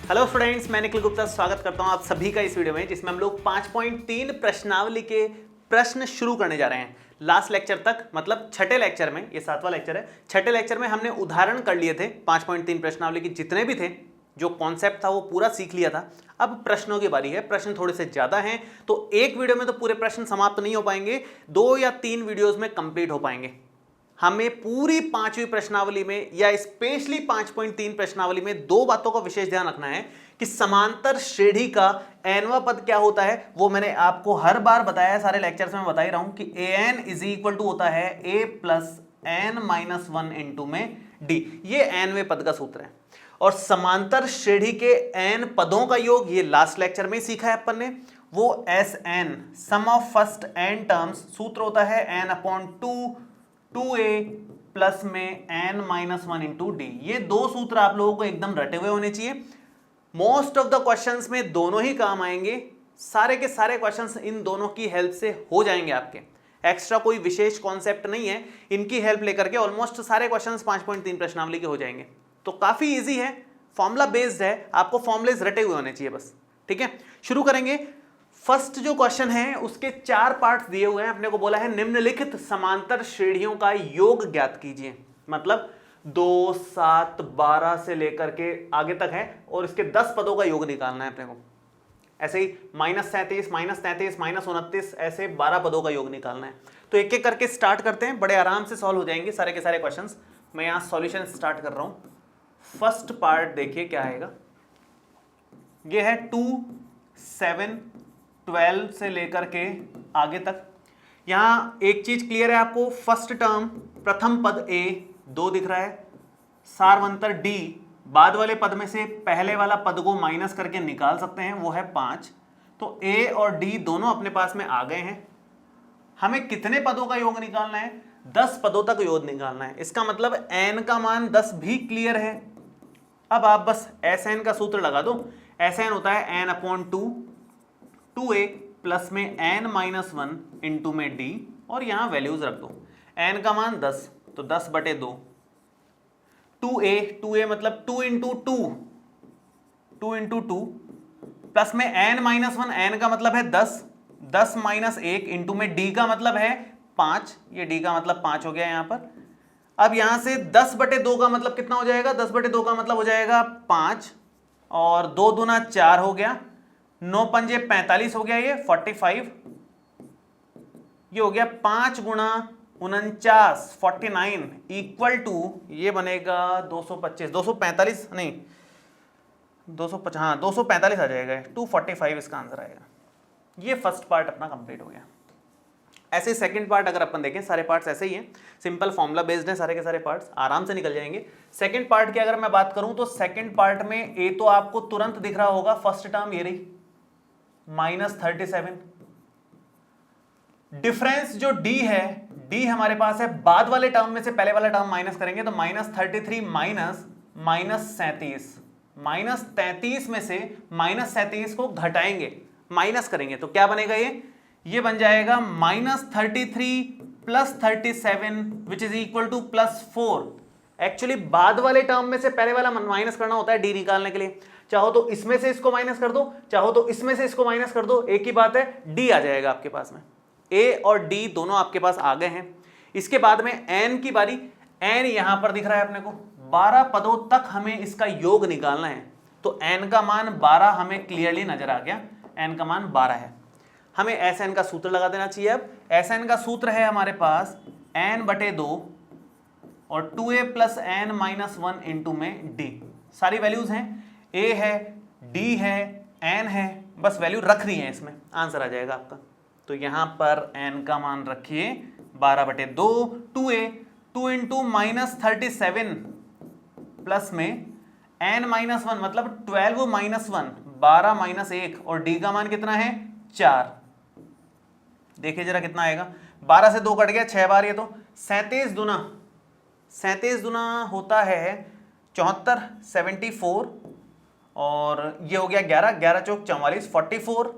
Hello friends, मैं निखिल गुप्ता स्वागत करता हूं आप सभी का इस वीडियो में, जिसमें हम लोग 5.3 प्रश्नावली के प्रश्न शुरू करने जा रहे हैं। लास्ट लेक्चर तक, मतलब छठे लेक्चर में, ये 7वां लेक्चर है, छठे लेक्चर में हमने उदाहरण कर लिए थे 5.3 प्रश्नावली के जितने भी थे, जो कॉन्सेप्ट था वो पूरा सीख लिया था। अब प्रश्नों की बारी है। प्रश्न थोड़े से ज्यादा हैं, तो एक वीडियो में तो पूरे प्रश्न समाप्त नहीं हो पाएंगे, 2 या 3 वीडियोज में कंप्लीट हो पाएंगे। हमें पूरी 5वीं प्रश्नावली में या स्पेशली 5.3 प्रश्नावली में 2 बातों का विशेष ध्यान रखना है कि समांतर श्रेणी का nवां पद क्या होता है। वो मैंने आपको हर बार बताया है, सारे लेक्चर्स में बता ही रहा हूं कि an इज इक्वल टू होता है a plus n minus 1 into में d। ये nवें पद का सूत्र है। और समांतर श्रेणी के n पदों का योग, ये लास्ट लेक्चर में सीखा है अपन ने, वो Sn sum of first n terms, सूत्र होता है n अपॉन 2a प्लस में n माइनस 1 इंटू डी। ये 2 सूत्र आप लोगों को एकदम रटे हुए होने चाहिए। मोस्ट ऑफ द क्वेश्चंस में दोनों ही काम आएंगे। सारे के सारे क्वेश्चंस इन दोनों की हेल्प से हो जाएंगे आपके। एक्स्ट्रा कोई विशेष कॉन्सेप्ट नहीं है, इनकी हेल्प लेकर के ऑलमोस्ट सारे क्वेश्चंस 5.3 प्रश्नावली के हो जाएंगे। तो काफी इजी है, फॉर्मूला बेस्ड है, आपको फॉर्मुलेज रटे हुए होने चाहिए बस। ठीक है, शुरू करेंगे। फर्स्ट जो क्वेश्चन है उसके 4 पार्ट्स दिए हुए हैं। अपने को बोला है निम्नलिखित समांतर श्रेणियों का योग ज्ञात कीजिए। मतलब 2, 7, 12 से लेकर के आगे तक है, और इसके 10 पदों का योग निकालना है अपने को। ऐसे ही -37, -33, -29, ऐसे 12 पदों का योग निकालना है। तो एक एक करके स्टार्ट करते हैं, बड़े आराम से सॉल्व हो जाएंगे सारे के सारे क्वेश्चन। मैं यहां सॉल्यूशन स्टार्ट कर रहा हूं। फर्स्ट पार्ट देखिए क्या आएगा। यह है 2, 7, 12 से लेकर के आगे तक। यहां एक चीज क्लियर है आपको, फर्स्ट टर्म प्रथम पद a 2 दिख रहा है, सारवंतर d, बाद वाले पद में से पहले वाला पद को माइनस करके निकाल सकते हैं, वो है 5। तो a और d दोनों अपने पास में आ गए हैं। हमें कितने पदों का योग निकालना है? 10 पदों तक योग निकालना है। इसका मतलब n का मान 10 भी क्लियर है। अब आप बस Sn का सूत्र लगा दो। Sn होता है n अपॉन 2a प्लस में n माइनस 1 इंटू में d, और यहां वैल्यूज रख दो। n का मान 10, तो 10 बटे 2। 2a मतलब 2 इंटू 2 प्लस में n माइनस 1, n का मतलब है 10, 10 माइनस 1 इंटू में d का मतलब है 5। ये d का मतलब 5 हो गया यहां पर। अब यहां से 10 बटे 2 का मतलब कितना हो जाएगा? 10 बटे 2 का मतलब हो जाएगा 5, और 2 दूना 4 हो गया, 9 पंजे 45 हो गया, ये 45। ये हो गया 5 गुणा 49 49 इक्वल टू, ये बनेगा 225, 245 नहीं 250, हाँ 245 आ जाएगा, 245 इसका आंसर आएगा। ये फर्स्ट पार्ट अपना कंप्लीट हो गया। ऐसे सेकंड पार्ट अगर अपन देखें, सारे पार्ट्स ऐसे ही हैं, सिंपल फॉर्मूला बेस्ड है, सारे के सारे पार्ट्स आराम से निकल जाएंगे। सेकंड पार्ट की अगर मैं बात करूं तो सेकंड पार्ट में ए तो आपको तुरंत दिख रहा होगा, फर्स्ट टर्म ये रही -37। डिफरेंस जो d है, d हमारे पास है बाद वाले टर्म में से पहले वाला टर्म माइनस करेंगे तो -33 माइनस -33 में से -37 को घटाएंगे, माइनस करेंगे तो क्या बनेगा? ये बन जाएगा -33 plus 37 which is equal to +4। Actually बाद वाले टर्म में से पहले वाला माइनस करना होता है d निकालने के लिए। चाहो तो इसमें से इसको माइनस कर दो, चाहो तो इसमें से इसको माइनस कर दो, एक ही बात है, d आ जाएगा आपके पास में। a और d दोनों आपके पास आ गए हैं। इसके बाद में n की बारी। n यहां पर दिख रहा है अपने को, 12 पदों तक हमें इसका योग निकालना है। तो n का मान 12 हमें क्लियरली नजर आ गया, n का मान 12 है। हमें Sn का सूत्र लगा देना चाहिए। अब Sn का सूत्र है हमारे पास n बटे 2 और 2a plus n minus 1 into में d। सारी वैल्यूज हैं, a है, d है, n है, बस वैल्यू रख रही है, इसमें आंसर आ जाएगा आपका। तो यहां पर n का मान रखिए 12 बटे 2, 2a 2 इंटू -37 प्लस में n माइनस 1 मतलब 12 माइनस 1, 12 माइनस 1, और d का मान कितना है? 4। देखिए जरा कितना आएगा, 12 से 2 कट गया, 6 बार, ये तो 37 दुना होता है 74, 74, और ये हो गया 11, 11 चौक 44, 44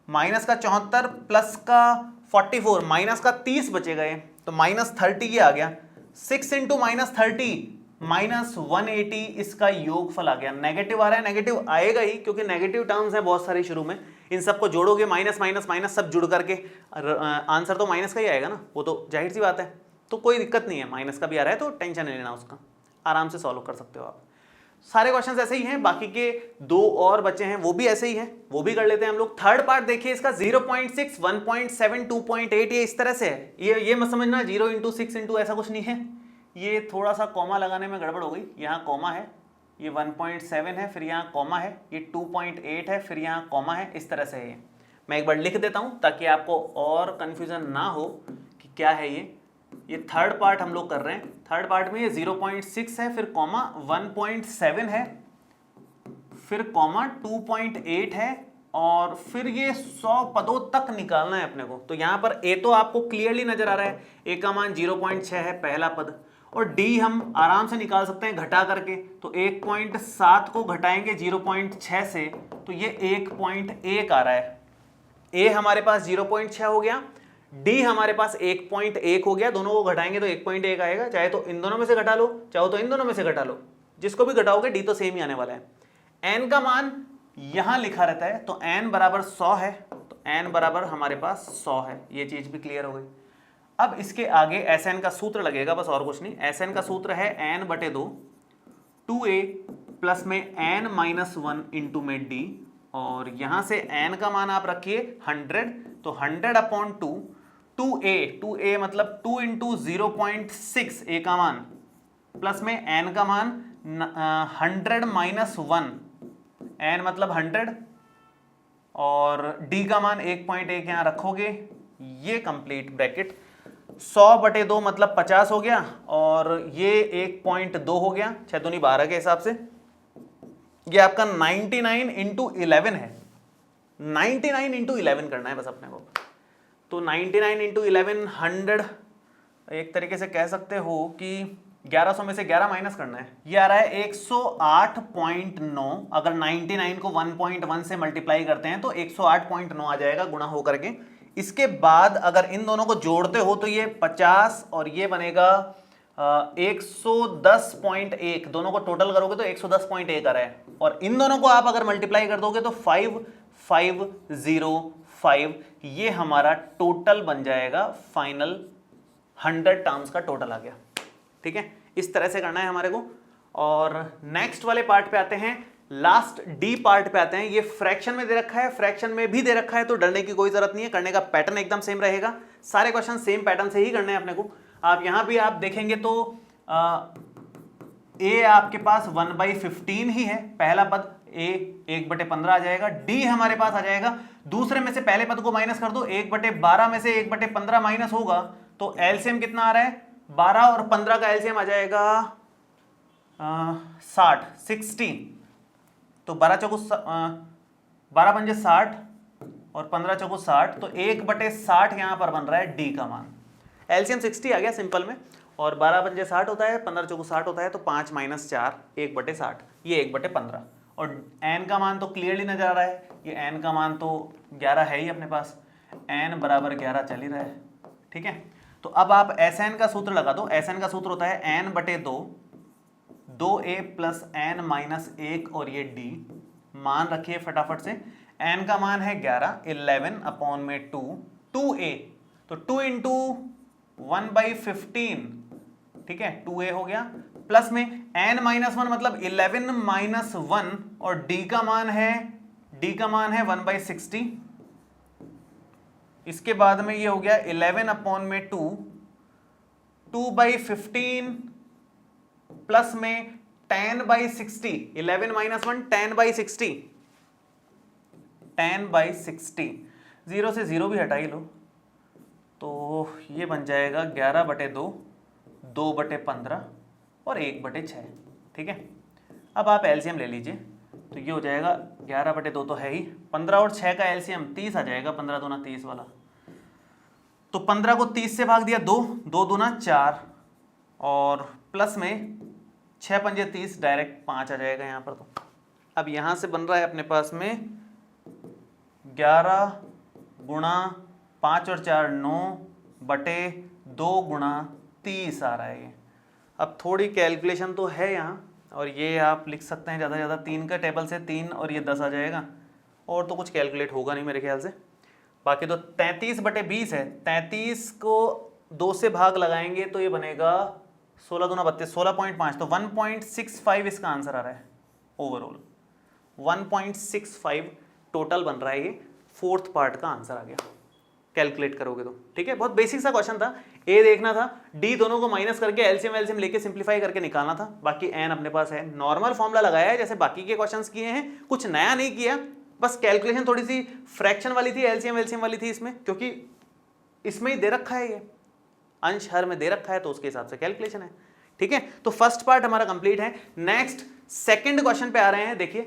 माइनस का 74 प्लस का 44, माइनस का 30 बचेगा, ये तो -30 ये आ गया। 6 इंटू -30 -180 इसका योगफल आ गया। नेगेटिव आ रहा है, नेगेटिव आएगा ही क्योंकि नेगेटिव टर्म्स है बहुत सारी शुरू में, इन सबको जोड़ोगे माइनस माइनस माइनस सब जुड़ करके आंसर तो माइनस का ही आएगा ना, वो तो जाहिर सी बात है। तो कोई दिक्कत नहीं है, माइनस का भी आ रहा है तो टेंशन नहीं लेना उसका, आराम से सॉल्व कर सकते हो आप। सारे क्वेश्चंस ऐसे ही हैं, बाकी के 2 और बचे हैं वो भी ऐसे ही हैं, वो भी कर लेते हैं हम लोग। थर्ड पार्ट देखिए इसका 0.6, 1.7, 2.8 ये इस तरह से है। ये मत समझना 0 × 6 × ऐसा कुछ नहीं है, ये थोड़ा सा कॉमा लगाने में गड़बड़ हो गई। यहाँ कॉमा है, ये 1.7 है, फिर यहाँ कॉमा है, ये 2.8 है, फिर यहाँ कॉमा है, इस तरह से है। ये मैं एक बार लिख देता हूँ ताकि आपको और कन्फ्यूजन ना हो कि क्या है ये थर्ड पार्ट हम लोग कर रहे हैं। थर्ड पार्ट में ये 0.6 है, फिर कॉमा 1.7 है, फिर कॉमा 2.8 है, और फिर ये 100 पदों तक निकालना है अपने को। तो यहाँ पर ए तो आपको क्लियरली नजर आ रहा है, ए का मान 0.6 है पहला पद, और डी हम आराम से निकाल सकते हैं घटा करके। तो 1.7 को घटाएंगे 0.6 से तो ये 1.1 आ रहा है। ए हमारे पास 0.6 हो गया, डी हमारे पास 1.1 हो गया, दोनों को घटाएंगे तो 1.1 आएगा। चाहे तो इन दोनों में से घटा लो, चाहो तो इन दोनों में से घटा लो, जिसको भी घटाओगे डी तो सेम ही आने वाला है। एन का मान यहां लिखा रहता है तो एन बराबर 100 है, तो एन बराबर हमारे पास 100 है, ये चीज भी क्लियर हो गई। अब इसके आगे एस एन का सूत्र लगेगा, बस और कुछ नहीं। एस एन का सूत्र है n/2 2a प्लस में n-1 इंटू में d, और यहां से n का मान आप रखिए 100, तो 100/2 2a मतलब 2 × 0.6 a का मान, प्लस में n का मान 100 - 1, n मतलब 100, और d का मान 1.1 यहां रखोगे, ये कंप्लीट ब्रैकेट। 100/2 मतलब 50 हो गया, और ये 1.2 हो गया, 6 दूनी 12 के हिसाब से। ये आपका 99 × 11 है, 99 × 11 करना है बस अपने को। तो 99 × 11 100, एक तरीके से कह सकते हो कि 1100 में से 11 माइनस करना है, ये आ रहा है 108.9। अगर 99 को 1.1 से मल्टीप्लाई करते हैं तो 108.9 आ जाएगा गुणा हो करके। इसके बाद अगर इन दोनों को जोड़ते हो तो ये 50 और ये बनेगा 110.1, दोनों को टोटल करोगे तो 110.1 आ रहा है, और इन दोनों को आप अगर मल्टीप्लाई कर दोगे तो 5505, ये हमारा टोटल बन जाएगा। फाइनल 100 टर्म्स का टोटल आ गया। ठीक है, इस तरह से करना है हमारे को। और नेक्स्ट वाले पार्ट पे आते हैं, लास्ट डी पार्ट पे आते हैं। ये फ्रैक्शन में दे रखा है, फ्रैक्शन में भी दे रखा है, तो डरने की कोई जरूरत नहीं है, करने का पैटर्न एकदम सेम रहेगा। सारे क्वेश्चन सेम पैटर्न से ही करने हैं अपने को। आप यहां भी आप देखेंगे तो ए आपके पास 1/15 ही है, पहला पद ए 1/15 आ जाएगा। डी हमारे पास आ जाएगा, दूसरे में से पहले पद को माइनस कर दो, 1/12 में से 1/15 माइनस होगा तो एलसीएम कितना आ रहा है, 12 और 15 का एलसीएम आ जाएगा 60। तो 12 चौको 12 पंजे 60 और 15 चौको 60, तो 1/60 यहां पर बन रहा है डी का मान। एलसीएम 60 आ गया सिंपल में, और 12 पंजे 60 होता है, 15 चौको 60 होता है, तो 5 - 4 1/60, ये 1/15। और एन का मान तो क्लियरली नजर आ रहा है, ये एन का मान तो 11 है ही अपने पास, एन बराबर 11 चल ही रहा है। ठीक है, तो अब आप एस एन का सूत्र लगा दो। एस एन का सूत्र होता है n/2 2a प्लस n-1, और ये d मान रखिए फटाफट से। n का मान है 11, 11/2 2a, तो 2 × 1/15, ठीक है, 2a हो गया, प्लस में n-1 मतलब 11 - 1, और d का मान है 1/60। इसके बाद में ये हो गया 11/2 2/15 प्लस में 10/60, 11 - 1 10/60, 10/60, 0 से 0 भी हटा ही लो, तो ये बन जाएगा 11/2 2/15 और 1/6। ठीक है, अब आप एलसीएम ले लीजिए, तो ये हो जाएगा 11/2 तो है ही, 15 और 6 का एलसीएम 30 आ जाएगा, 15 दूना 30 वाला। तो 15 को 30 से भाग दिया 2, 2 दूना 4, और प्लस में 6 पंजे 30, डायरेक्ट 5 आ जाएगा यहाँ पर। तो अब यहाँ से बन रहा है अपने पास में 11 गुणा 5 और 4 9/2 गुणा 30 आ रहा है ये। अब थोड़ी कैलकुलेशन तो है यहाँ, और ये आप लिख सकते हैं ज़्यादा से ज़्यादा 3 का टेबल से 3 और ये 10 आ जाएगा, और तो कुछ कैलकुलेट होगा नहीं मेरे ख्याल से। बाकी तो 33/20 है, 33 को 2 से भाग लगाएंगे तो ये बनेगा 16 दूना 32, 16.5, तो 1.65 इसका आंसर आ रहा है ओवरऑल। 1.65 टोटल बन रहा है, ये 4th पार्ट का आंसर आ गया कैलकुलेट करोगे तो। ठीक है, बहुत बेसिक सा क्वेश्चन था। ए देखना था, डी दोनों को माइनस करके एलसीएम लेके सिंप्लीफाई करके निकालना था। बाकी एन अपने पास है, नॉर्मल फॉर्मूला लगाया है जैसे बाकी के क्वेश्चंस किए हैं, कुछ नया नहीं किया, बस कैलकुलेशन थोड़ी सी फ्रैक्शन वाली थी, एलसीएम वाली थी इसमें, क्योंकि इसमें ही दे रखा है, ये अंश हर में दे रखा है तो उसके हिसाब से कैलकुलेशन है। ठीक है, तो फर्स्ट पार्ट हमारा कंप्लीट है। नेक्स्ट सेकंड क्वेश्चन पे आ रहे हैं। देखिए,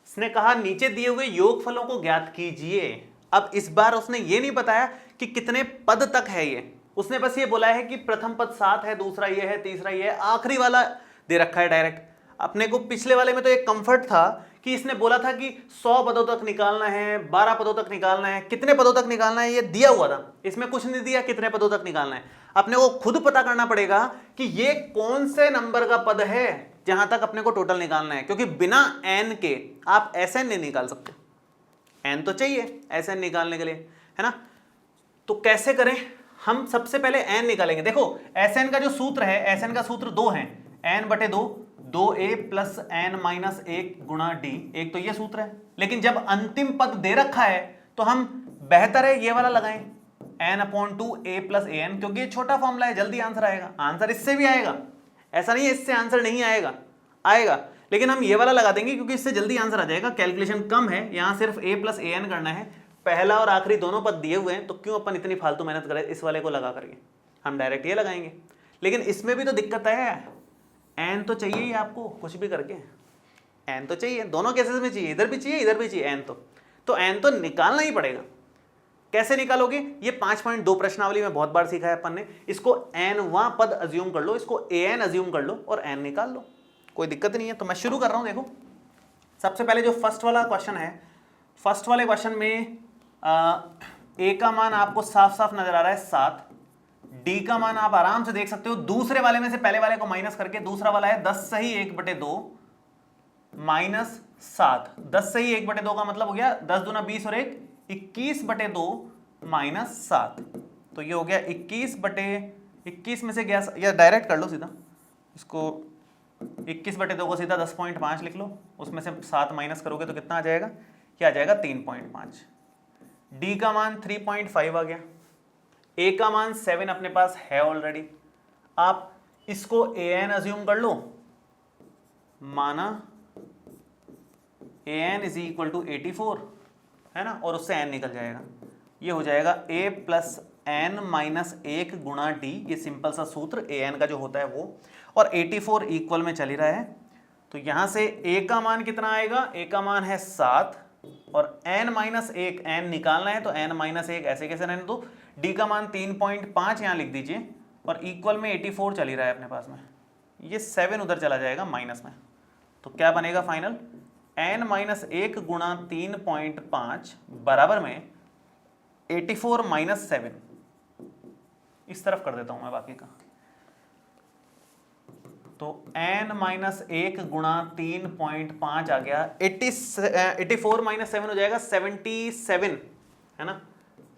इसने कहा नीचे दिए हुए योगफलों को ज्ञात कीजिए। अब इस बार उसने ये नहीं बताया कि कितने पद तक है ये, उसने बस ये बोला है कि प्रथम पद 7 है, दूसरा ये है, तीसरा ये है, आखिरी वाला दे रखा है डायरेक्ट। अपने को पिछले वाले में तो एक कंफर्ट था कि इसने बोला था कि 100 पदों तक निकालना है, 12 पदों तक निकालना है, कितने पदों तक निकालना है ये दिया हुआ था। इसमें कुछ नहीं दिया कितने पदों तक निकालना है, अपने को खुद पता करना पड़ेगा कि ये कौन से नंबर का पद है जहां तक अपने को टोटल निकालना है, क्योंकि बिना एन के आप एसएन नहीं निकाल सकते। एन तो चाहिए एसएन निकालने के लिए, है ना। तो कैसे करें, हम सबसे पहले एन निकालेंगे। देखो एसएन का जो सूत्र है, एसएन का सूत्र 2 है, n/2, 2a प्लस n-1 गुणा डी, एक तो ये सूत्र है। लेकिन जब अंतिम पद दे रखा है तो हम बेहतर है ये वाला लगाएं, n/2a प्लस an, क्योंकि ये छोटा फॉर्मूला है, जल्दी आंसर आएगा। आंसर इससे भी आएगा, ऐसा नहीं है इससे आंसर नहीं आएगा, आएगा, लेकिन हम ये वाला लगा देंगे क्योंकि इससे जल्दी आंसर आ जाएगा। कैलकुलेशन कम है, यहाँ सिर्फ a प्लस an करना है, पहला और आखिरी दोनों पद दिए हुए हैं, तो क्यों अपन इतनी फालतू मेहनत करें इस वाले को लगा करके, हम डायरेक्ट ये लगाएंगे। लेकिन इसमें भी तो दिक्कत है, एन तो चाहिए ही आपको, कुछ भी करके एन तो चाहिए, दोनों केसेस में चाहिए, इधर भी चाहिए इधर भी चाहिए एन, तो एन तो निकालना ही पड़ेगा। कैसे निकालोगे, ये 5.2 प्रश्नावली में बहुत बार सीखा है अपन ने। इसको n वां पद अज्यूम कर लो, इसको an अज्यूम कर लो और n निकाल लो, कोई दिक्कत नहीं है। तो मैं शुरू कर रहा हूं। देखो सबसे पहले जो फर्स्ट वाला क्वेश्चन है, फर्स्ट वाले क्वेश्चन में ए का मान आपको साफ साफ नजर आ रहा है 7, डी का मान आप आराम से देख सकते हो, दूसरे वाले में से पहले वाले को माइनस करके, दूसरा वाला है 10 सही 1/2 माइनस 7, 10 सही 1/2 का मतलब हो गया 10 दूना 20 और 1 21/2 माइनस 7, तो ये हो गया 21 में से गया, या डायरेक्ट कर लो सीधा इसको, 21/2 को सीधा 10.5 लिख लो, उसमें से 7 माइनस करोगे तो कितना आ जाएगा, क्या आ जाएगा 3.5। डी का मान 3.5 आ गया, ए का मान 7 अपने पास है ऑलरेडी, आप इसको an अज्यूम कर लो, माना an इज इक्वल टू 84, है ना, और उससे n निकल जाएगा, ये हो जाएगा a प्लस n-1 गुणा डी, ये सिंपल सा सूत्र an का जो होता है वो, और 84 इक्वल में चल ही रहा है, तो यहां से a का मान कितना आएगा, a का मान है 7 और n-1 n निकालना है, तो n-1 ऐसे कैसे रहने दो, डी का मान 3.5 यहां लिख दीजिए, और इक्वल में 84 चल ही रहा है अपने पास में, ये 7 उधर चला जाएगा माइनस में, तो क्या बनेगा फाइनल, n-1 गुणा 3.5 बराबर में 84 माइनस 7, इस तरफ कर देता हूं मैं बाकी का, तो n-1 गुणा 3.5 आ गया, 84 माइनस 7 हो जाएगा 77, है ना,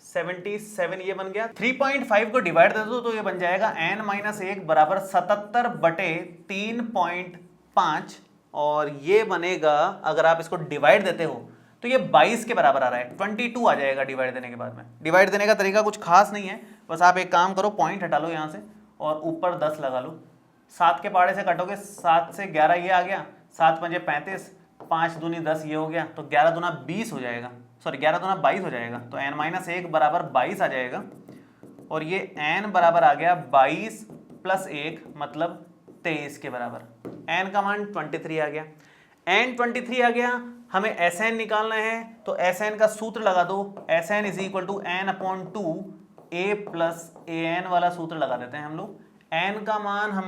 77 ये बन गया। 3.5 को डिवाइड दे दो तो ये बन जाएगा n-1 बराबर 77/3.5, और ये बनेगा, अगर आप इसको डिवाइड देते हो तो ये 22 के बराबर आ रहा है, 22 आ जाएगा डिवाइड देने के बाद में। डिवाइड देने का तरीका कुछ खास नहीं है, बस आप एक काम करो, पॉइंट हटा लो यहाँ से और ऊपर 10 लगा लो, 7 के पहाड़े से कटोगे, 7 से 11 ये आ गया, 7×5 = 35, 5 दूनी 10 ये हो गया, तो 11 दूना 20 हो जाएगा, सॉरी 11 दूना 22 हो जाएगा, तो n-1 बराबर 22 आ जाएगा, और ये n बराबर आ गया 22 + 1 मतलब 23 के बराबर, n का मान 23 आ गया, n 23 आ गया, हमें Sn निकालना है, तो Sn का सूत्र लगा दो, Sn = n/2 a + an वाला सूत्र लगा देते हैं हम लोग। n का मान हम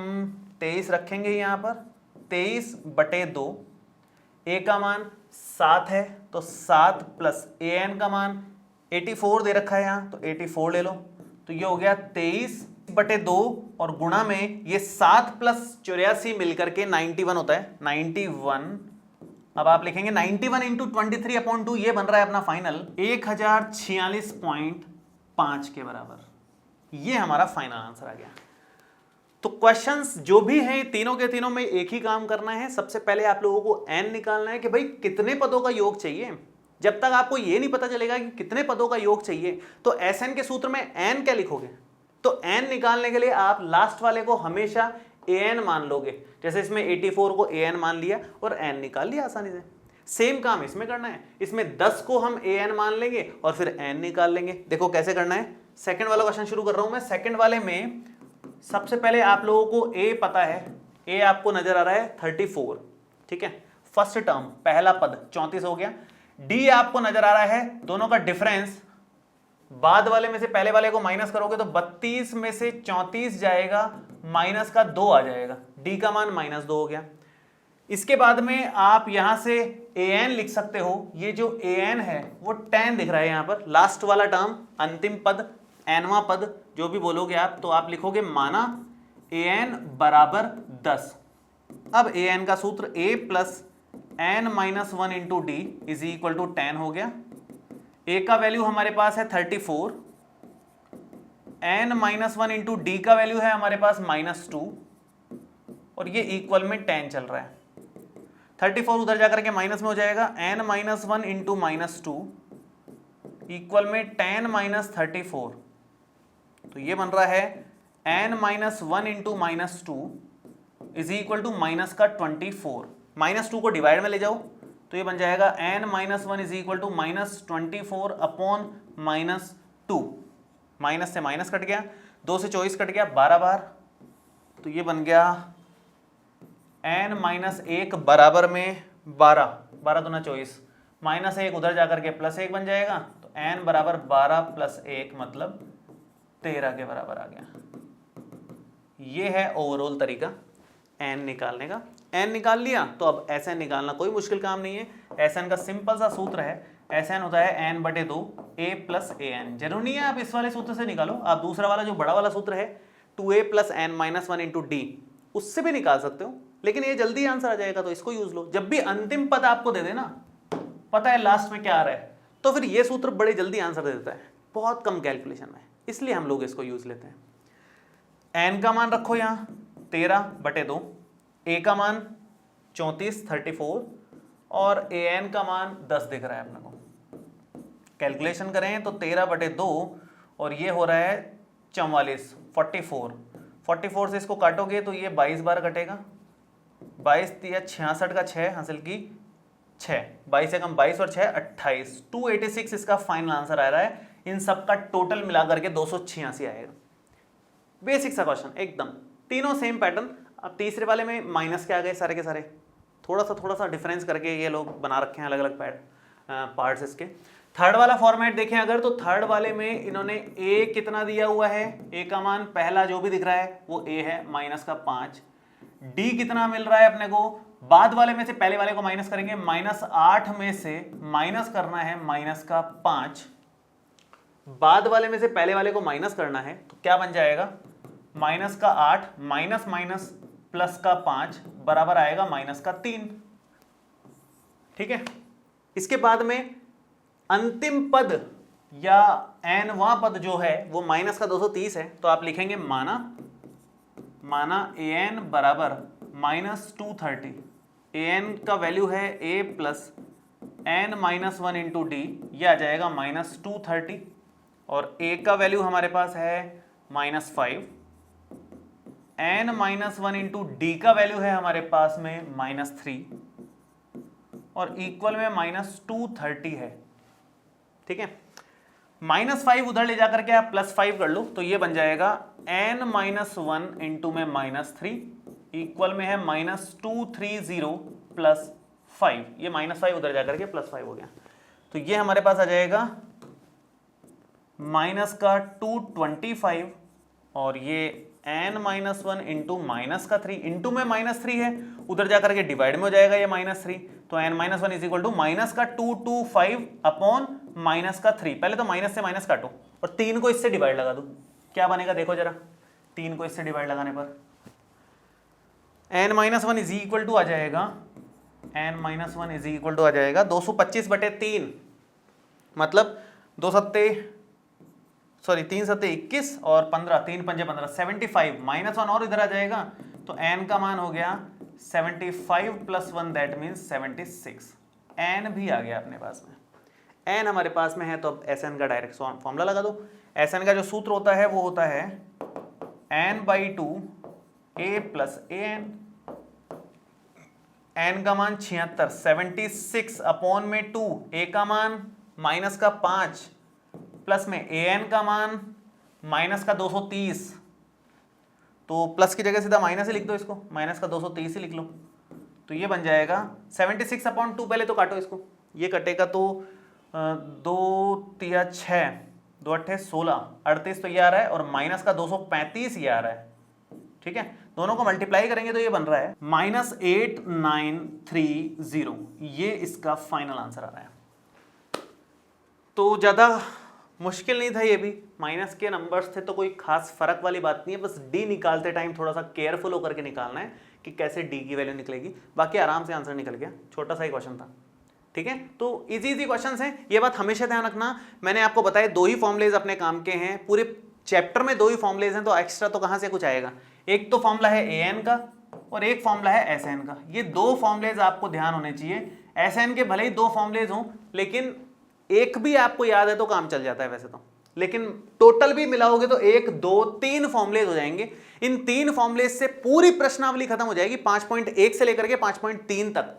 23 रखेंगे यहाँ पर, 23/2, a का मान 7 है तो 7 + an का मान 84 दे रखा है यहाँ, तो 84 ले लो, तो ये हो गया 23 बटे 2 और गुणा में ये 7 प्लस 84 मिलकर के 91 होता है, 91। अब आप लिखेंगे 91 इंटू 23/2, ये बन रहा है अपना फाइनल 1046.5 के बराबर। ये हमारा फाइनल आंसर आ गया। तो क्वेश्चंस जो भी हैं तीनों के तीनों में एक ही काम करना है। सबसे पहले आप लोगों को n निकालना है कि भाई कितने पदों का योग चाहिए। जब तक आपको ये नहीं पता चलेगा कि कितने पदों का योग चाहिए तो Sn के सूत्र में n क्या लिखोगे। तो n निकालने के लिए आप लास्ट वाले को हमेशा an मान लोगे। जैसे इसमें 84 को an मान लिया और n निकाल लिया आसानी से। सेम काम इसमें करना है। इसमें 10 को हम an मान लेंगे और फिर n निकाल लेंगे। देखो कैसे करना है। सेकंड वाला क्वेश्चन शुरू कर रहा हूं मैं। सेकंड वाले में सबसे पहले आप लोगों को a पता है, a आपको नजर आ रहा है 34, ठीक है। फर्स्ट टर्म पहला पद 34 हो गया। d आपको नजर आ रहा है, दोनों का डिफरेंस बाद वाले में से पहले वाले को माइनस करोगे तो 32 में से 34 जाएगा, माइनस का 2 आ जाएगा, d का मान -2 हो गया। इसके बाद में आप यहां से an लिख सकते हो। ये जो an है वो 10 दिख रहा है यहां पर। लास्ट वाला टर्म अंतिम पद, nवां पद जो भी बोलोगे आप, तो आप लिखोगे माना an बराबर 10। अब an का सूत्र a plus n-1 into d is equal to 10 हो गया। a का वैल्यू हमारे पास है 34, n-1 इंटू डी का वैल्यू है हमारे पास -2 और ये इक्वल में 10 चल रहा है। 34 उधर जाकर के माइनस में हो जाएगा, n-1 इंटू -2 इक्वल में 10 - 34। तो ये बन रहा है n-1 into -2 is equal to minus का 24। -2 को डिवाइड में ले जाओ तो ये बन जाएगा n-1 is equal to -24 upon -2। Minus से माइनस कट गया, 2 से 24 कट गया, 12 बार। तो ये बन गया n-1 बराबर में 12, 12 दूना 24, -1 उधर जाकर के +1 बन जाएगा। तो n बराबर 12 + 1 मतलब 13 के बराबर आ गया। ये है ओवरऑल तरीका n निकालने का। n निकाल लिया तो अब Sn निकालना कोई मुश्किल काम नहीं है। Sn का सिंपल सा सूत्र है, Sn होता है n/2 a + an। जरूरी नहीं है आप इस वाले सूत्र से निकालो, आप दूसरा वाला जो बड़ा वाला सूत्र है 2a + n-1 इंटू डी, उससे भी निकाल सकते हो, लेकिन ये जल्दी आंसर आ जाएगा तो इसको यूज लो। जब भी अंतिम पद आपको दे देना, पता है लास्ट में क्या आ रहा है, तो फिर ये सूत्र बड़े जल्दी आंसर दे देता है, बहुत कम कैलकुलेशन में, इसलिए हम लोग इसको यूज लेते हैं। n का मान रखो यहाँ 13/2, a का मान 34 और an का मान 10 दिख रहा है अपने को। कैलकुलेशन करें तो 13/2 और ये हो रहा है 44 से इसको काटोगे तो ये 22 बार कटेगा। 22 या 66 का 6 हासिल की 6, 22 से कम 22 और 6 28, 286 इसका फाइनल आंसर आ रहा है। इन सब का टोटल मिलाकर के 286 आएगा। बेसिक सा क्वेश्चन एकदम, तीनों सेम पैटर्न। अब तीसरे वाले में माइनस के आ गए सारे के सारे, थोड़ा सा डिफरेंस करके ये लोग बना रखे हैं अलग अलग पार्ट्स इसके। थर्ड वाला फॉर्मेट देखें अगर, तो थर्ड वाले में इन्होंने a कितना दिया हुआ है, a का मान पहला जो भी दिख रहा है वो a है -5। d कितना मिल रहा है अपने को, बाद वाले में से पहले वाले को माइनस करेंगे, -8 में से माइनस करना है -5। बाद वाले में से पहले वाले को माइनस करना है तो क्या बन जाएगा, -8 माइनस +5 बराबर आएगा -3। ठीक है। इसके बाद में अंतिम पद या nवां पद जो है वो -230 है, तो आप लिखेंगे माना an बराबर -230। an का वैल्यू है a + n-1 इंटू डी, यह आ जाएगा -230 और a का वैल्यू हमारे पास है -5। n-1 इंटू डी का वैल्यू है हमारे पास में -3 और इक्वल में -230 है। ठीक है। -5 उधर ले जाकर के आप +5 कर लो तो ये बन जाएगा n-1 इंटू में -3 इक्वल में है -230 + 5। ये -5 उधर जाकर के +5 हो गया, तो ये हमारे पास आ जाएगा -225 और ये n-1 इंटू -3 इंटू में -3 है, उधर जाकर के डिवाइड में हो जाएगा ये -3, तो n-1 is equal to -225 upon -3। पहले तो माइनस से माइनस काटो और 3 को इससे डिवाइड लगा दो, क्या बनेगा देखो जरा, 3 को इससे डिवाइड लगाने पर n-1 इज इक्वल टू आ जाएगा n-1 इज इक्वल टू आ जाएगा 225/3, मतलब 3 सत्ते 21 और 15, 3 पंजे 15, 75 -1 और इधर आ जाएगा तो n का मान हो गया 75 + 1 दैट मीन्स 76। n भी आ गया अपने पास में, n हमारे पास में है तो अब Sn का डायरेक्ट फॉर्मूला लगा दो। Sn का जो सूत्र होता है वो होता है n/2 a + an। n का मान 76, 76/2, a का मान -5 प्लस में an का मान -230, तो प्लस की जगह सीधा माइनस ही लिख दो, इसको -230 ही लिख लो। तो ये बन जाएगा 76/2, पहले तो काटो इसको, ये कटेगा तो 2 तिया 6, 2 अट्ठे 16, 38 तो ये आ रहा है और -235 ये आ रहा है। ठीक है, दोनों को मल्टीप्लाई करेंगे तो ये बन रहा है -8930, ये इसका फाइनल आंसर आ रहा है। तो ज़्यादा मुश्किल नहीं था ये भी, माइनस के नंबर्स थे तो कोई खास फर्क वाली बात नहीं है, बस डी निकालते टाइम थोड़ा सा केयरफुल होकर के निकालना है कि कैसे डी की वैल्यू निकलेगी, बाकी आराम से आंसर निकल गया, छोटा सा ही क्वेश्चन था। ठीक है, तो इजी क्वेश्चंस हैं, ये बात हमेशा ध्यान रखना। मैंने आपको बताया 2 ही फॉर्मुलेज अपने काम के हैं, पूरे चैप्टर में 2 ही फॉर्मुलेज हैं, तो एक्स्ट्रा तो कहाँ से कुछ आएगा। एक तो फॉर्मूला है an का और एक फॉर्मूला है Sn का, ये 2 फॉर्मुलेज आपको ध्यान होने चाहिए। Sn के भले ही 2 फॉर्मुलेज हों, लेकिन एक भी आपको याद है तो काम चल जाता है वैसे तो, लेकिन टोटल भी मिलाओगे तो 1 2 3 फॉर्मुलेज हो जाएंगे। इन 3 फॉर्मुलेज से पूरी प्रश्नावली खत्म हो जाएगी 5.1 से लेकर के 5.3 तक।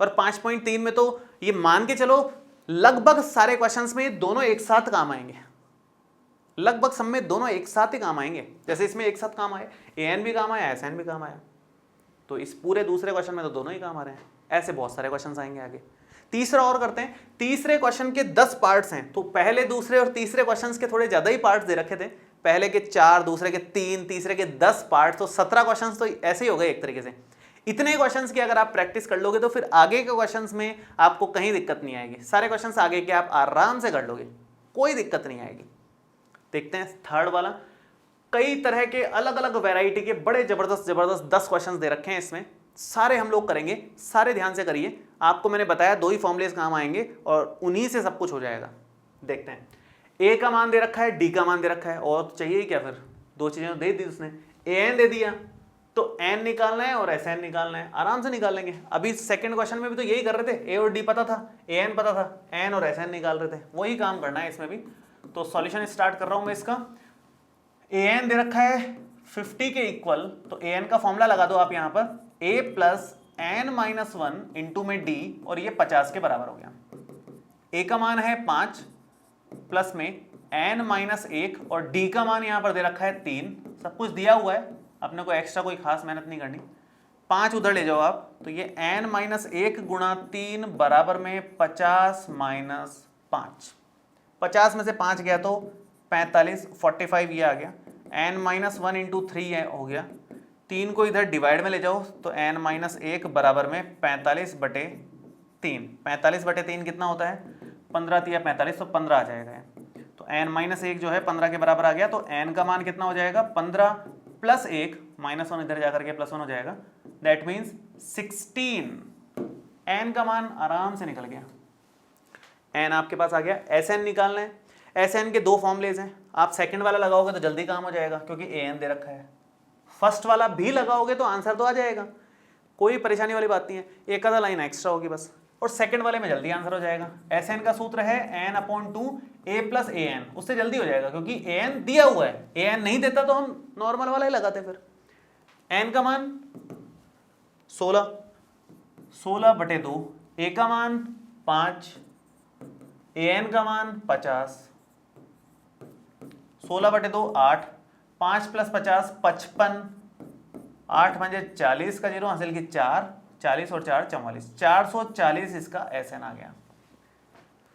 और 5.3 में तो ये मान के चलो लगभग सारे क्वेश्चंस में ये दोनों एक साथ काम आएंगे, लगभग सब में दोनों एक साथ ही काम आएंगे। जैसे इसमें एक साथ काम आए, an भी काम आया, Sn भी काम आया, तो इस पूरे दूसरे क्वेश्चन में तो दोनों ही काम आ रहे हैं। ऐसे बहुत सारे क्वेश्चंस आएंगे आगे। तीसरा और करते हैं, तीसरे क्वेश्चन के 10 पार्ट्स हैं, तो पहले दूसरे और तीसरे क्वेश्चंस के थोड़े ज्यादा ही पार्ट्स दे रखे थे, पहले के 4, दूसरे के 3, तीसरे के 10 पार्ट्स, तो 17 क्वेश्चंस तो ऐसे ही हो गए एक तरीके से। इतने क्वेश्चंस की अगर आप प्रैक्टिस कर लोगे तो फिर आगे के क्वेश्चंस में आपको कहीं दिक्कत नहीं आएगी, सारे क्वेश्चंस आगे के आप आराम से कर लोगे, कोई दिक्कत नहीं आएगी। देखते हैं थर्ड वाला, कई तरह के अलग अलग वैरायटी के बड़े जबरदस्त 10 क्वेश्चंस दे रखे हैं, इसमें सारे हम लोग करेंगे, सारे ध्यान से करिए। आपको मैंने बताया 2 ही फॉर्मुलेज काम आएंगे और उन्हीं से सब कुछ हो जाएगा। देखते हैं, ए का मान दे रखा है, डी का मान दे रखा है, और तो चाहिए ही क्या, फिर 2 चीजें दे दी उसने, an दे दिया तो n निकालना है और Sn निकालना है, आराम से निकाल लेंगे। अभी सेकंड क्वेश्चन में भी तो यही कर रहे थे, a और d पता था, an पता था, n और Sn निकाल रहे थे, वही काम करना है इसमें भी। तो सॉल्यूशन स्टार्ट कर रहा हूं मैं इसका। an दे रखा है 50 के इक्वल, तो an का फॉर्मूला लगा दो आप यहाँ पर, a + n-1 इंटू में d, और ये 50 के बराबर हो गया। a का मान है 5 प्लस में n-1 और d का मान यहाँ पर दे रखा है 3, सब कुछ दिया हुआ है, अपने को एक्स्ट्रा कोई खास मेहनत नहीं करनी। 5 उधर ले जाओ आप, तो ये n-1 गुणा 3 बराबर में 50 - 5, 50 में से 5 गया तो 45, 45 ये आ गया, n-1 इंटू 3 है हो गया, 3 को इधर डिवाइड में ले जाओ तो n-1 बराबर में 45/3, 45/3 कितना होता है, 15 तिया 45, तो 15 आ जाएगा। तो n-1 जो है 15 के बराबर आ गया, तो n का मान कितना हो जाएगा, 15 + 1, -1 इधर जाकर के +1 हो जाएगा, दैट मीन्स 16। n का मान आराम से निकल गया, n आपके पास आ गया। Sn निकालना है, Sn के 2 फॉर्मुलेज हैं, आप सेकंड वाला लगाओगे तो जल्दी काम हो जाएगा क्योंकि an दे रखा है, फर्स्ट वाला भी लगाओगे तो आंसर तो आ जाएगा, कोई परेशानी वाली बात नहीं है, एक आधा लाइन एक्स्ट्रा होगी बस, और सेकंड वाले में जल्दी आंसर हो जाएगा। Sn का सूत्र है n/2 a + an, उससे जल्दी हो जाएगा क्योंकि an दिया हुआ है, an नहीं देता तो हम नॉर्मल वाला ही लगाते। फिर n का मान 16, 16/2, a का मान 5, an का मान 50, 16/2 8, 5 + 50 55, 8 पंजे 40 का 0 हासिल की 4, 40 और 4 44, 440 इसका Sn आ गया।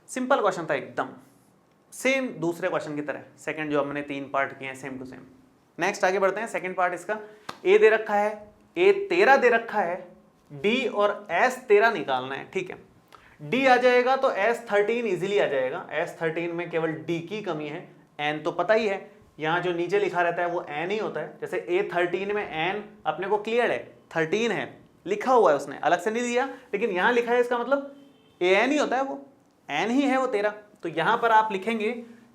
सिंपल क्वेश्चन था एकदम, सेम दूसरे क्वेश्चन की तरह, सेकंड जो हमने 3 पार्ट किए हैं सेम टू सेम। नेक्स्ट आगे बढ़ते हैं, सेकंड पार्ट इसका, a दे रखा है, a 13 दे रखा है, d और s 13 निकालना है। ठीक है, d आ जाएगा तो s 13 इजीली आ जाएगा, s 13 में केवल d की कमी है, n तो पता ही है, यहाँ जो नीचे लिखा रहता है वो एन ही होता है। जैसे A13 में एन अपने को क्लियर है, 13 है, लिखा हुआ है, उसने अलग से नहीं दिया, लेकिन यहाँ लिखा है, इसका मतलब एन ही होता है, वो एन ही है वो 13। तो यहाँ पर आप लिखेंगे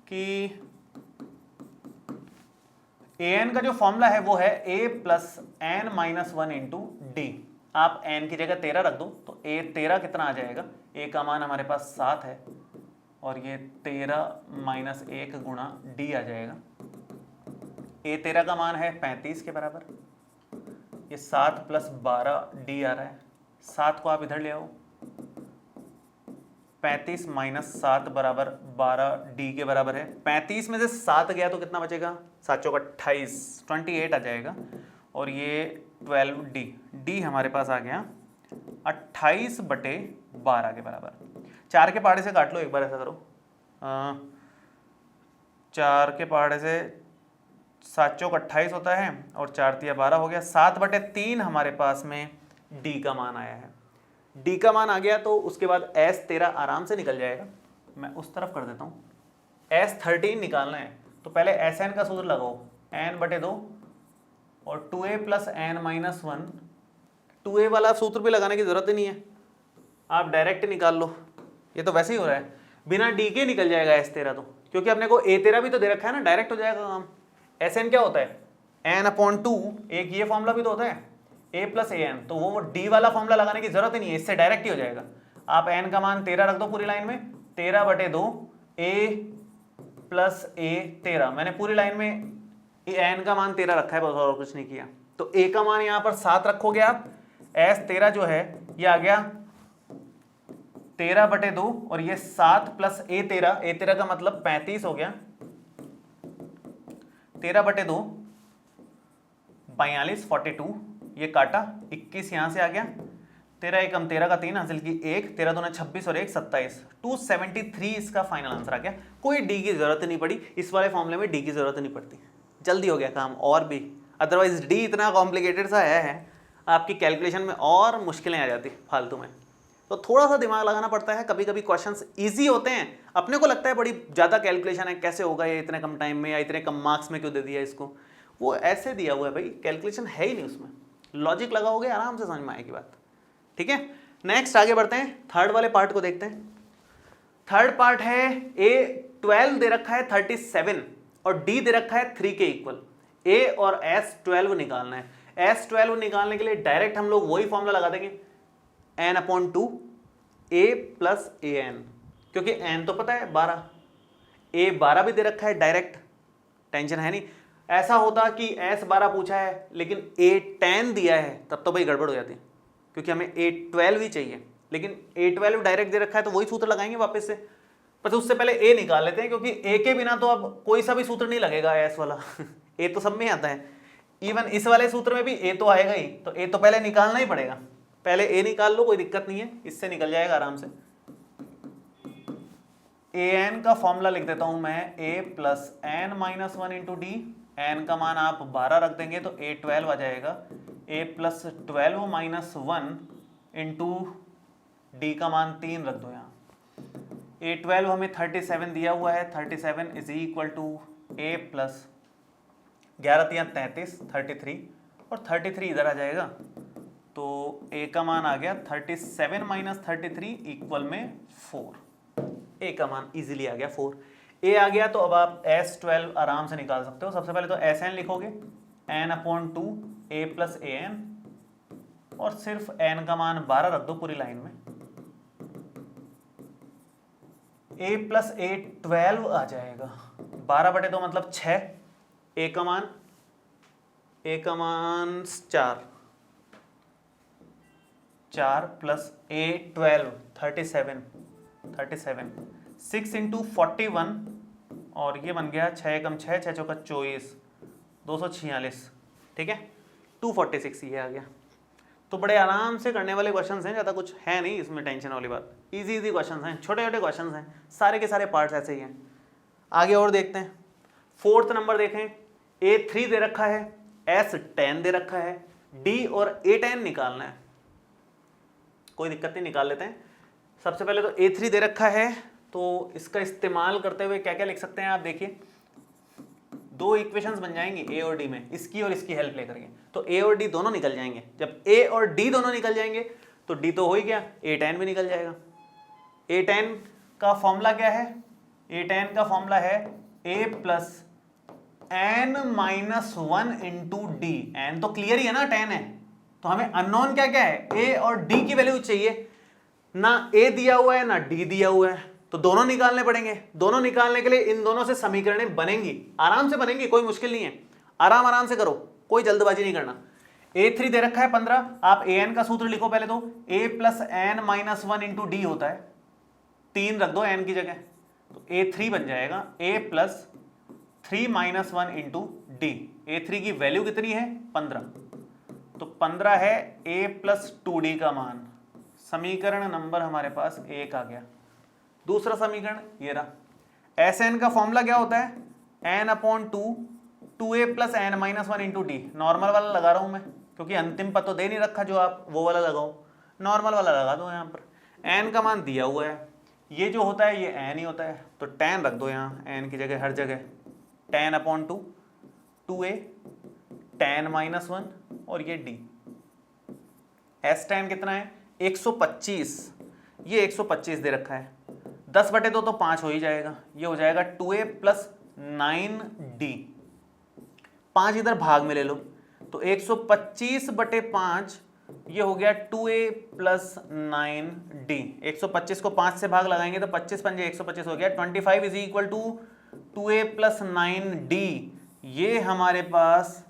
कि an का जो फॉर्मूला है वो है a plus n minus 1 into d. आप n की जगह 13 रख दो तो a 13 कितना आ जाएगा, a का मान हमारे पास 7 है और ये 13 माइनस 1 गुणा d आ जाएगा। a 13 का मान है 35 के बराबर, ये 7 प्लस 12 d आ रहा है, 7 को आप इधर ले आओ, 35 माइनस 7 बराबर 12 डी के बराबर है। 35 में से 7 गया तो कितना बचेगा, 7 चौक 28, 28 आ जाएगा और ये 12 डी, डी हमारे पास आ गया 28/12 के बराबर। 4 के पहाड़े से काट लो एक बार, ऐसा करो, 4 के पहाड़े से 7 चौक 28 होता है और 4 तिया 12 हो गया। 7/3 हमारे पास में डी का मान आया है। डी का मान आ गया तो उसके बाद S13 आराम से निकल जाएगा। मैं उस तरफ कर देता हूँ। S13 निकालना है तो पहले Sn का सूत्र लगाओ, n/2 और 2a plus n minus 1। 2a वाला सूत्र भी लगाने की जरूरत ही नहीं है, आप डायरेक्ट निकाल लो, ये तो वैसे ही हो रहा है, बिना डी के निकल जाएगा S13 तो, क्योंकि अपने को A13 भी तो दे रखा है ना, डायरेक्ट हो जाएगा काम। Sn क्या होता है, n/2, एक ये फॉर्मूला भी तो होता है a प्लस an, तो वो d वाला फॉर्मूला लगाने की जरूरत ही नहीं है, इससे डायरेक्ट ही हो जाएगा। आप n का मान 13 रख दो पूरी लाइन में, 13/2 a प्लस a 13, मैंने पूरी लाइन में n का मान 13 रखा है, बस और कुछ नहीं किया। तो a का मान यहाँ पर 7 रखोगे आप, S13 जो है ये आ गया 13/2 और ये 7 प्लस a13 का मतलब 35 हो गया, 13/2 42, 42, ये काटा, 21 यहाँ से आ गया, 13 एकम 13 का 3 हासिल की 1, 13 दूना 26 और 1 27, 273 इसका फाइनल आंसर आ गया। कोई डी की जरूरत नहीं पड़ी, इस वाले फॉर्मूले में डी की जरूरत नहीं पड़ती, जल्दी हो गया काम। और भी अदरवाइज डी इतना कॉम्प्लिकेटेड सा है, आपकी कैलकुलेशन में और मुश्किलें आ जाती फालतू में, तो थोड़ा सा दिमाग लगाना पड़ता है। कभी कभी क्वेश्चंस इजी होते हैं, अपने को लगता है बड़ी ज़्यादा कैलकुलेशन है, कैसे होगा ये इतने कम टाइम में, या इतने कम मार्क्स में क्यों दे दिया इसको, वो ऐसे दिया हुआ है भाई, कैलकुलेशन है ही नहीं उसमें, लॉजिक लगाओगे आराम से समझ में आएगी बात। ठीक है, नेक्स्ट आगे बढ़ते हैं, थर्ड वाले पार्ट को देखते हैं। थर्ड पार्ट है A12 दे रखा है 37 और D दे रखा है 3 के इक्वल, A और S12 निकालना है। S12 निकालने के लिए डायरेक्ट हम लोग वही फॉर्मूला लगा देंगे, n/2 a प्लस an, क्योंकि n तो पता है 12, a 12 भी दे रखा है डायरेक्ट, टेंशन है नहीं। ऐसा होता कि S12 पूछा है लेकिन A10 दिया है, तब तो भाई गड़बड़ हो जाती है, क्योंकि हमें A12 ही चाहिए, लेकिन A12 डायरेक्ट दे रखा है तो वही सूत्र लगाएंगे वापस से, पर उससे पहले A निकाल लेते हैं, क्योंकि A के बिना तो अब कोई सा भी सूत्र नहीं लगेगा S वाला A तो सब में आता है, इवन इस वाले सूत्र में भी A तो आएगा ही, तो A तो पहले निकालना ही पड़ेगा, पहले A निकाल लो, कोई दिक्कत नहीं है, इससे निकल जाएगा आराम से। an का फॉर्मूला लिख देता हूं मैं, a plus n minus 1 into d, n का मान आप 12 रख देंगे तो A12 आ जाएगा, a plus 12 minus 1 into D का मान 3 रख दो यहाँ, A12 हमें 37 दिया हुआ है, 37 is equal to a plus 11×33 33 और 33 इधर आ जाएगा, तो a का मान आ गया 37 माइनस 33 इक्वल में 4, a का मान इजीली आ गया 4। a आ गया तो अब आप S12 आराम से निकाल सकते हो। सबसे पहले तो Sn लिखोगे, n/2 a प्लस an, और सिर्फ n का मान 12 रख दो पूरी लाइन में, a प्लस a 12 आ जाएगा, 12/2 मतलब 6, a का मान 4 प्लस A12 37 6 इंटू 41 और ये बन गया 6 एकम 6 6 चौका 24 246, ठीक है, 246 ये आ गया। तो बड़े आराम से करने वाले क्वेश्चंस हैं, ज़्यादा कुछ है नहीं इसमें टेंशन वाली बात, इजी क्वेश्चंस हैं, छोटे छोटे क्वेश्चंस हैं, सारे के सारे पार्ट्स ऐसे ही हैं। आगे और देखते हैं, 4th नंबर देखें, A3 दे रखा है, S10 दे रखा है, D और A10 निकालना है, कोई दिक्कत नहीं, निकाल लेते हैं। सबसे पहले तो A3 दे रखा है, तो इसका इस्तेमाल करते हुए क्या क्या लिख सकते हैं आप देखिए, दो इक्वेशंस बन जाएंगी ए और डी में, इसकी और इसकी हेल्प लेकर के। तो ए और डी दोनों निकल जाएंगे। जब ए और डी दोनों निकल जाएंगे तो डी तो हो ही गया, ए tan भी निकल जाएगा। ए tan का फॉर्मूला क्या है? ए tan का फॉर्मूला है a plus n minus 1 into d. N तो क्लियर ही है ना, tan है। तो हमें अननोन क्या क्या है? a और d की वैल्यू चाहिए। ना a दिया हुआ है ना d दिया हुआ है, तो दोनों निकालने पड़ेंगे। दोनों निकालने के लिए इन दोनों से समीकरणें बनेंगी, आराम से बनेंगी, कोई मुश्किल नहीं है। आराम से करो, कोई जल्दबाजी नहीं करना। a3 दे रखा है 15, आप an का सूत्र लिखो पहले तो। a plus n minus 1 into D होता है, 3 रख दो n की जगह, तो a3 बन जाएगा a plus 3 minus 1 into D. a3 की वैल्यू कितनी है? 15। तो 15 है a प्लस 2d का मान। समीकरण नंबर हमारे पास 1 आ गया। दूसरा समीकरण ये रहा। एस एन का फॉर्मूला क्या होता है? n upon 2a plus n minus 1 into D. Normal वाला लगा रहा हूं मैं, क्योंकि अंतिम पद तो दे नहीं रखा जो आप वो वाला लगाओ, नॉर्मल वाला लगा दो। यहाँ पर n का मान दिया हुआ है, ये जो होता है ये n ही होता है, तो tan रख दो यहाँ n की जगह, हर जगह tan upon 2a tan minus 1 और ये d। एस tan कितना है? 125। ये 125 दे रखा है, 10/2 तो 5 हो ही जाएगा। ये हो जाएगा 2a प्लस 9d। 5 इधर भाग में ले लो, तो 125/5 ये हो गया 2a प्लस 9d। 125 को 5 से भाग लगाएंगे तो 25 पंजे 125 हो गया। 25 is equal to 2a plus 9d। ये हमारे पास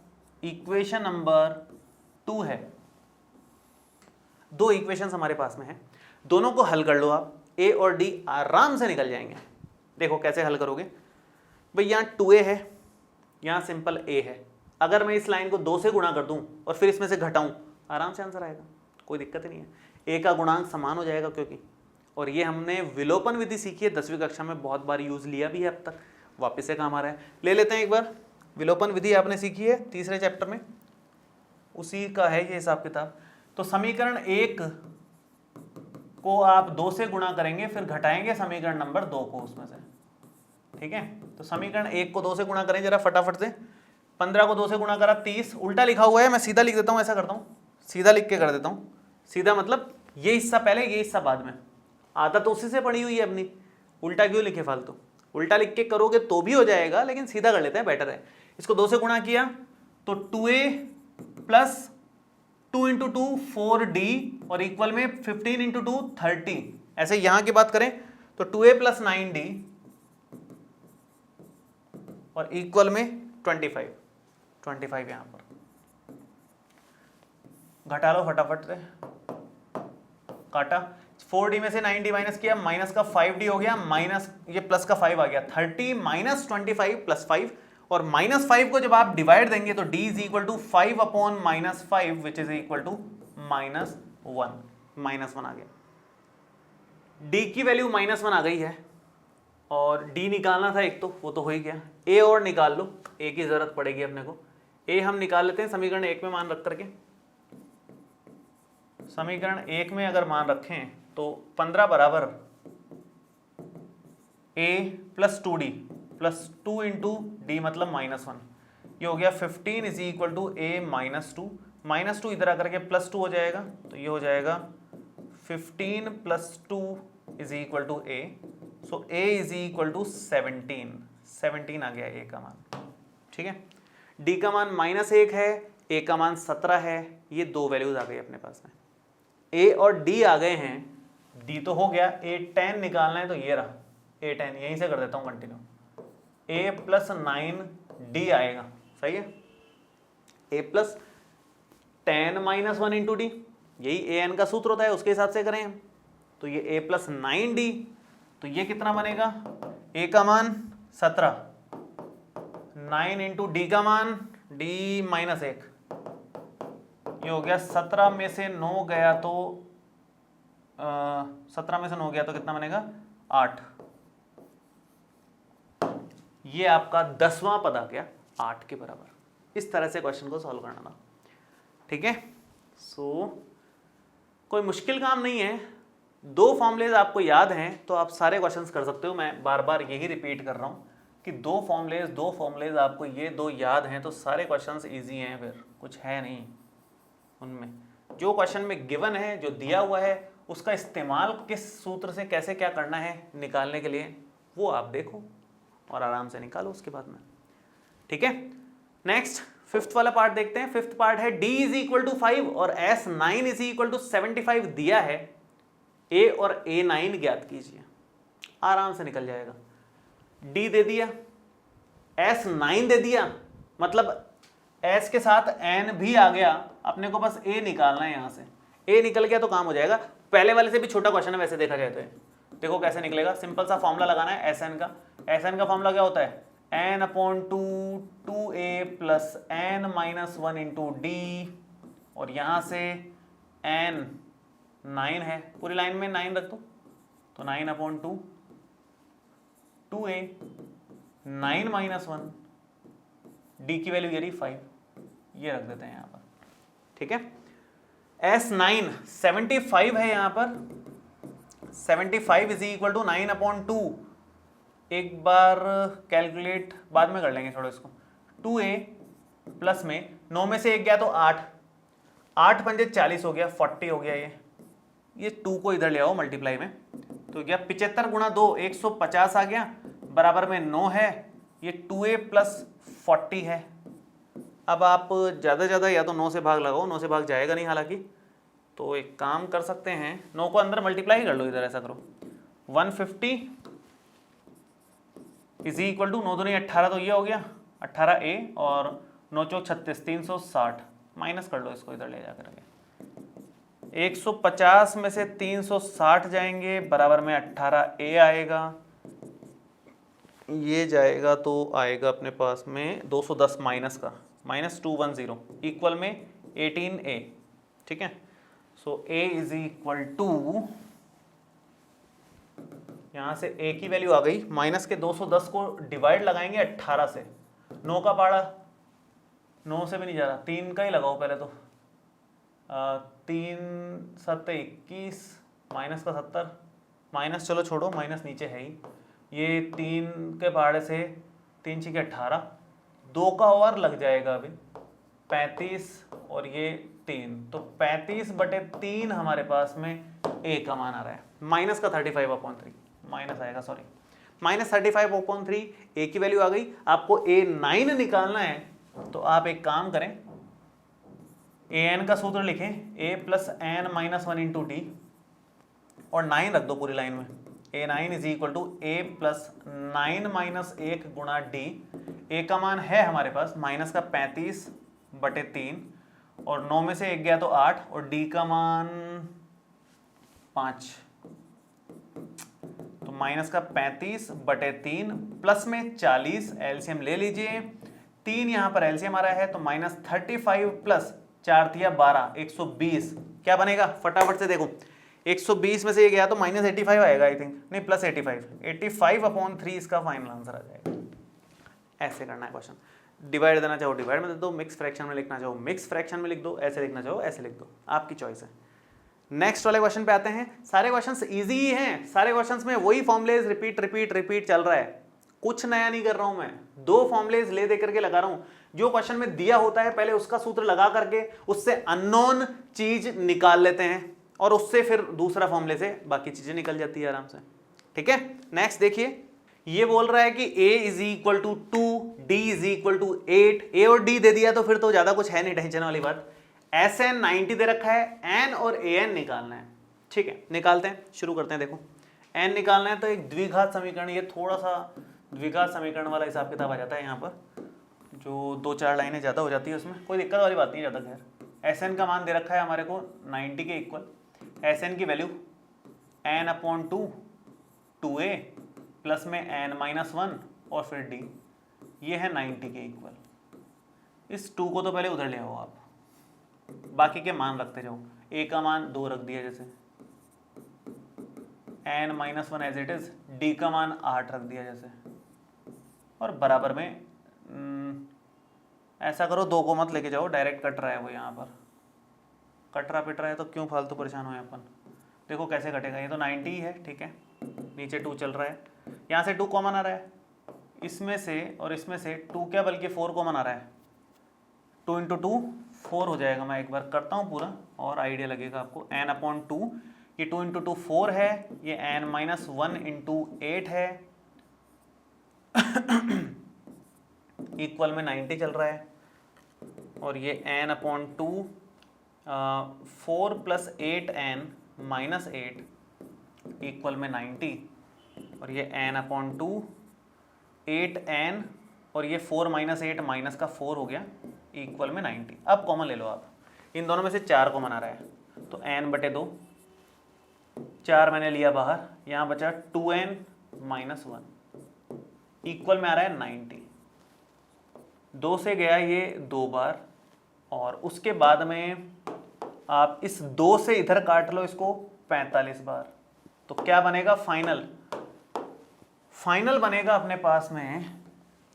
इक्वेशन नंबर 2 है। दो इक्वेशंस हमारे पास में है, दोनों को हल कर लो आप, a और d आराम से निकल जाएंगे। देखो कैसे हल करोगे भाई। यहाँ 2a है, यहाँ सिंपल a है। अगर मैं इस लाइन को 2 से गुणा कर दूं और फिर इसमें से घटाऊं, आराम से आंसर आएगा, कोई दिक्कत नहीं है। a का गुणांक समान हो जाएगा क्योंकि, और ये हमने विलोपन विधि सीखी है 10वीं कक्षा में, बहुत बार यूज लिया भी है अब तक, वापस से काम आ रहा है। ले लेते हैं एक बार। विलोपन विधि आपने सीखी है 3रे चैप्टर में, उसी का है ये हिसाब किताब। तो समीकरण 1 को आप 2 से गुणा करेंगे, फिर घटाएंगे समीकरण नंबर 2 को उसमें से, ठीक है। तो समीकरण 1 को 2 से गुणा करें जरा फटाफट से। 15 को 2 से गुणा करा 30, उल्टा लिखा हुआ है, मैं सीधा लिख देता हूं, ऐसा करता हूं, सीधा लिख के कर देता हूं। सीधा मतलब ये हिस्सा पहले, ये हिस्सा बाद में। आदत तो उसी से पड़ी हुई है अपनी, उल्टा क्यों लिखे फालतू। उल्टा लिख के करोगे तो भी हो जाएगा, लेकिन सीधा कर लेते हैं, बेटर है। इसको 2 से गुणा किया तो 2a प्लस 2 इंटू 2 4d और इक्वल में 15 इंटू 2 30। ऐसे यहां की बात करें तो 2a प्लस 9d और इक्वल में 25 यहां पर। घटा लो फटाफट से, काटा, 4d में से 9d माइनस किया, माइनस का 5d हो गया, माइनस ये प्लस का 5 आ गया। 30 माइनस 25 प्लस 5, और -5 को जब आप डिवाइड देंगे तो d is equal to 5 upon -5 which is equal to -1। -1 आ गया। d की वैल्यू -1 आ गई है, और d निकालना था एक, तो वो तो हो ही गया। a और निकाल लो, a की जरूरत पड़ेगी अपने को। a हम निकाल लेते हैं समीकरण 1 में मान रख करके। समीकरण 1 में अगर मान रखें तो 15 बराबर a प्लस 2d प्लस 2 इंटू डी मतलब -1। ये हो गया 15 is equal to a minus 2। -2 इधर आकर के +2 हो जाएगा, तो ये हो जाएगा 15 plus 2 is equal to a। So a is equal to 17 आ गया a का मान, ठीक है। d का मान -1 है, a का मान 17 है। ये दो वैल्यूज आ गई अपने पास में, a और d आ गए हैं। d तो हो गया, a tan निकालना है तो ये रहा a tan, यहीं से कर देता हूँ कंटिन्यू। a प्लस 9d आएगा, सही है। a plus tan minus 1 into D, यही an का सूत्र होता है, उसके हिसाब से करें हम। तो ये a प्लस 9d, तो ये कितना बनेगा? a का मान 17, 9 इंटू डी का मान d माइनस 1, ये हो गया 17 में से 9 गया तो 17 में से 9 गया तो कितना बनेगा? 8। ये आपका 10वां पद आ गया 8 के बराबर। इस तरह से क्वेश्चन को सॉल्व करना था, ठीक है। कोई मुश्किल काम नहीं है। 2 फॉर्मूलेज आपको याद हैं तो आप सारे क्वेश्चंस कर सकते हो। मैं बार बार यही रिपीट कर रहा हूँ, कि दो फॉर्मूलेज आपको ये दो याद हैं तो सारे क्वेश्चंस इजी हैं, फिर कुछ है नहीं उनमें। जो क्वेश्चन में गिवन है, जो दिया हुआ है, उसका इस्तेमाल किस सूत्र से कैसे क्या करना है निकालने के लिए, वो आप देखो और आराम से निकालो उसके बाद में। ठीक है, नेक्स्ट फिफ्थ वाला पार्ट देखते हैं। फिफ्थ पार्ट है d इज इक्वल टू 5 और S9 इज इक्वल टू 75 दिया है, A और A9 ज्ञात कीजिए। आराम से निकल जाएगा। d दे दिया, S9 दे दिया, मतलब S के साथ N भी आ गया, अपने को बस A निकालना है। यहां से A निकल गया तो काम हो जाएगा। पहले वाले से भी छोटा क्वेश्चन है वैसे देखा जाए तो। देखो कैसे निकलेगा, सिंपल सा फॉर्मूला लगाना है SN का। SN का फॉर्मूला क्या होता है, n/2 2a plus n-1 into D, और यहां से n 9 है, पूरी लाइन में 9 रख दो तो 9/2 2a 9-1 d की वैल्यू ये 5, ये रख देते हैं यहां पर। ठीक है, S9 75 है यहां पर, 75 इज इक्वल टू 9/2, एक बार कैलकुलेट बाद में कर लेंगे छोड़ो इसको। 2a प्लस में 9 में से 1 गया तो 8, 8 पंजे 40 हो गया, 40 हो गया। ये 2 को इधर ले आओ मल्टीप्लाई में, तो गया 75 गुणा 2 150 आ गया, बराबर में 9 है, ये 2a प्लस 40 है। अब आप ज़्यादा ज़्यादा या तो 9 से भाग लगाओ, 9 से भाग जाएगा नहीं हालांकि, तो एक काम कर सकते हैं 9 को अंदर मल्टीप्लाई कर लो, इधर ऐसा करो 150 इज इक्वल टू 9 दूनी 18, तो ये हो गया 18a और 9 चौक 36 360, माइनस कर लो इसको इधर ले जाकर के। 150 में से 360 जाएंगे, बराबर में 18a आएगा, ये जाएगा तो आएगा अपने पास में 210 माइनस का -210 इक्वल में 18a। ठीक है, सो a इज इक्वल टू, यहां से a की वैल्यू आ गई, माइनस के 210 को डिवाइड लगाएंगे 18 से, 9 का पाड़ा 9 से भी नहीं जा रहा, 3 का ही लगाओ पहले तो, 3 7 21 माइनस का 70, माइनस चलो छोड़ो, माइनस नीचे है ही, ये 3 के पहाड़े से 3 6 18, 2 का और लग जाएगा अभी 35 और ये 3, तो 35/3 हमारे पास में a का मान आ रहा है, माइनस का 35/3 माइनस आएगा, सॉरी -35/3 a की वैल्यू आ गई। आपको A9 निकालना है तो आप एक काम करें, an का सूत्र लिखें a plus n-1 into D और 9 रख दो पूरी लाइन में। A9 is equal to a plus 9-1 गुणा डी, a का मान है हमारे पास माइनस का 35/3 और 9 में से 1 गया तो 8 और d का मान 5, तो माइनस का 35/3 प्लस में 40, एलसीएम ले लीजिए, 3 यहां पर एलसीएम आ रहा है तो -35 प्लस 4 दिया 12 120, क्या बनेगा फटाफट से देखो, 120 में से ये गया तो -85 आएगा आई थिंक, नहीं प्लस 85/3 इसका फाइनल आंसर आ जाएगा। ऐसे करना है क्वेश्चन, डिवाइड देना चाहो डिवाइड में दे दो, मिक्स फ्रैक्शन में लिखना चाहो मिक्स फ्रैक्शन में लिख दो, ऐसे लिखना चाहो ऐसे लिख दो, आपकी चॉइस है। नेक्स्ट वाले क्वेश्चन पे आते हैं। सारे क्वेश्चंस इजी ही हैं, सारे क्वेश्चंस में वही फॉर्मुलेज रिपीट चल रहा है, कुछ नया नहीं कर रहा हूं मैं, 2 फॉर्मुलेज ले दे करके लगा रहा हूं। जो क्वेश्चन में दिया होता है पहले उसका सूत्र लगा करके उससे अननोन चीज निकाल लेते हैं और उससे फिर दूसरा फॉर्मूले से बाकी चीजें निकल जाती है आराम से। ठीक है, नेक्स्ट देखिए, ये बोल रहा है कि a is equal to 2, d is equal to 8, a और d दे दिया तो फिर तो ज्यादा कुछ है नहीं, टेंशन वाली बात। SN 90 दे रखा है, n और an निकालना है। ठीक है, निकालते हैं, शुरू करते हैं। देखो n निकालना है तो एक द्विघात समीकरण, ये थोड़ा सा द्विघात समीकरण वाला हिसाब किताब आ जाता है यहाँ पर, जो 2-4 लाइनें ज़्यादा हो जाती है, उसमें कोई दिक्कत वाली बात नहीं ज़्यादा। खैर SN का मान दे रखा है हमारे को 90 के इक्वल, SN की वैल्यू n/2 2a प्लस में n-1 और फिर d, ये है 90 के इक्वल। इस 2 को तो पहले उधर ले आओ आप, बाकी के मान रखते जाओ। a का मान 2 रख दिया जैसे, n-1 as it is, d का मान 8 रख दिया जैसे, और बराबर में ऐसा करो 2 को मत लेके जाओ, डायरेक्ट कट रहा है वो, यहाँ पर कट रहा पिट रहा है तो क्यों फालतू परेशान हो अपन। देखो कैसे कटेगा, ये तो 90 ही है, ठीक है, नीचे 2 चल रहा है, यहाँ से 2 कॉमन आ रहा है, इसमें से और इसमें से 2 क्या बल्कि 4 कॉमन आ रहा है, 2 × 2 4 हो जाएगा। मैं एक बार करता हूँ पूरा और आइडिया लगेगा आपको। n/2, ये 2 × 2 4 है, ये n-1 × 8 है, इक्वल में 90 चल रहा है। और ये n/2 4 + 8n - 8 इक्वल में 90, और ये n/2 8n और ये 4 - 8 माइनस का 4 हो गया, इक्वल में 90। अब कॉमन ले लो आप, इन दोनों में से 4 कॉमन आ रहा है, तो n/2, 4 मैंने लिया बाहर, यहाँ बचा 2n - 1 इक्वल में आ रहा है 90। 2 से गया ये 2 बार, और उसके बाद में आप इस 2 से इधर काट लो इसको 45 बार, तो क्या बनेगा फाइनल बनेगा अपने पास में,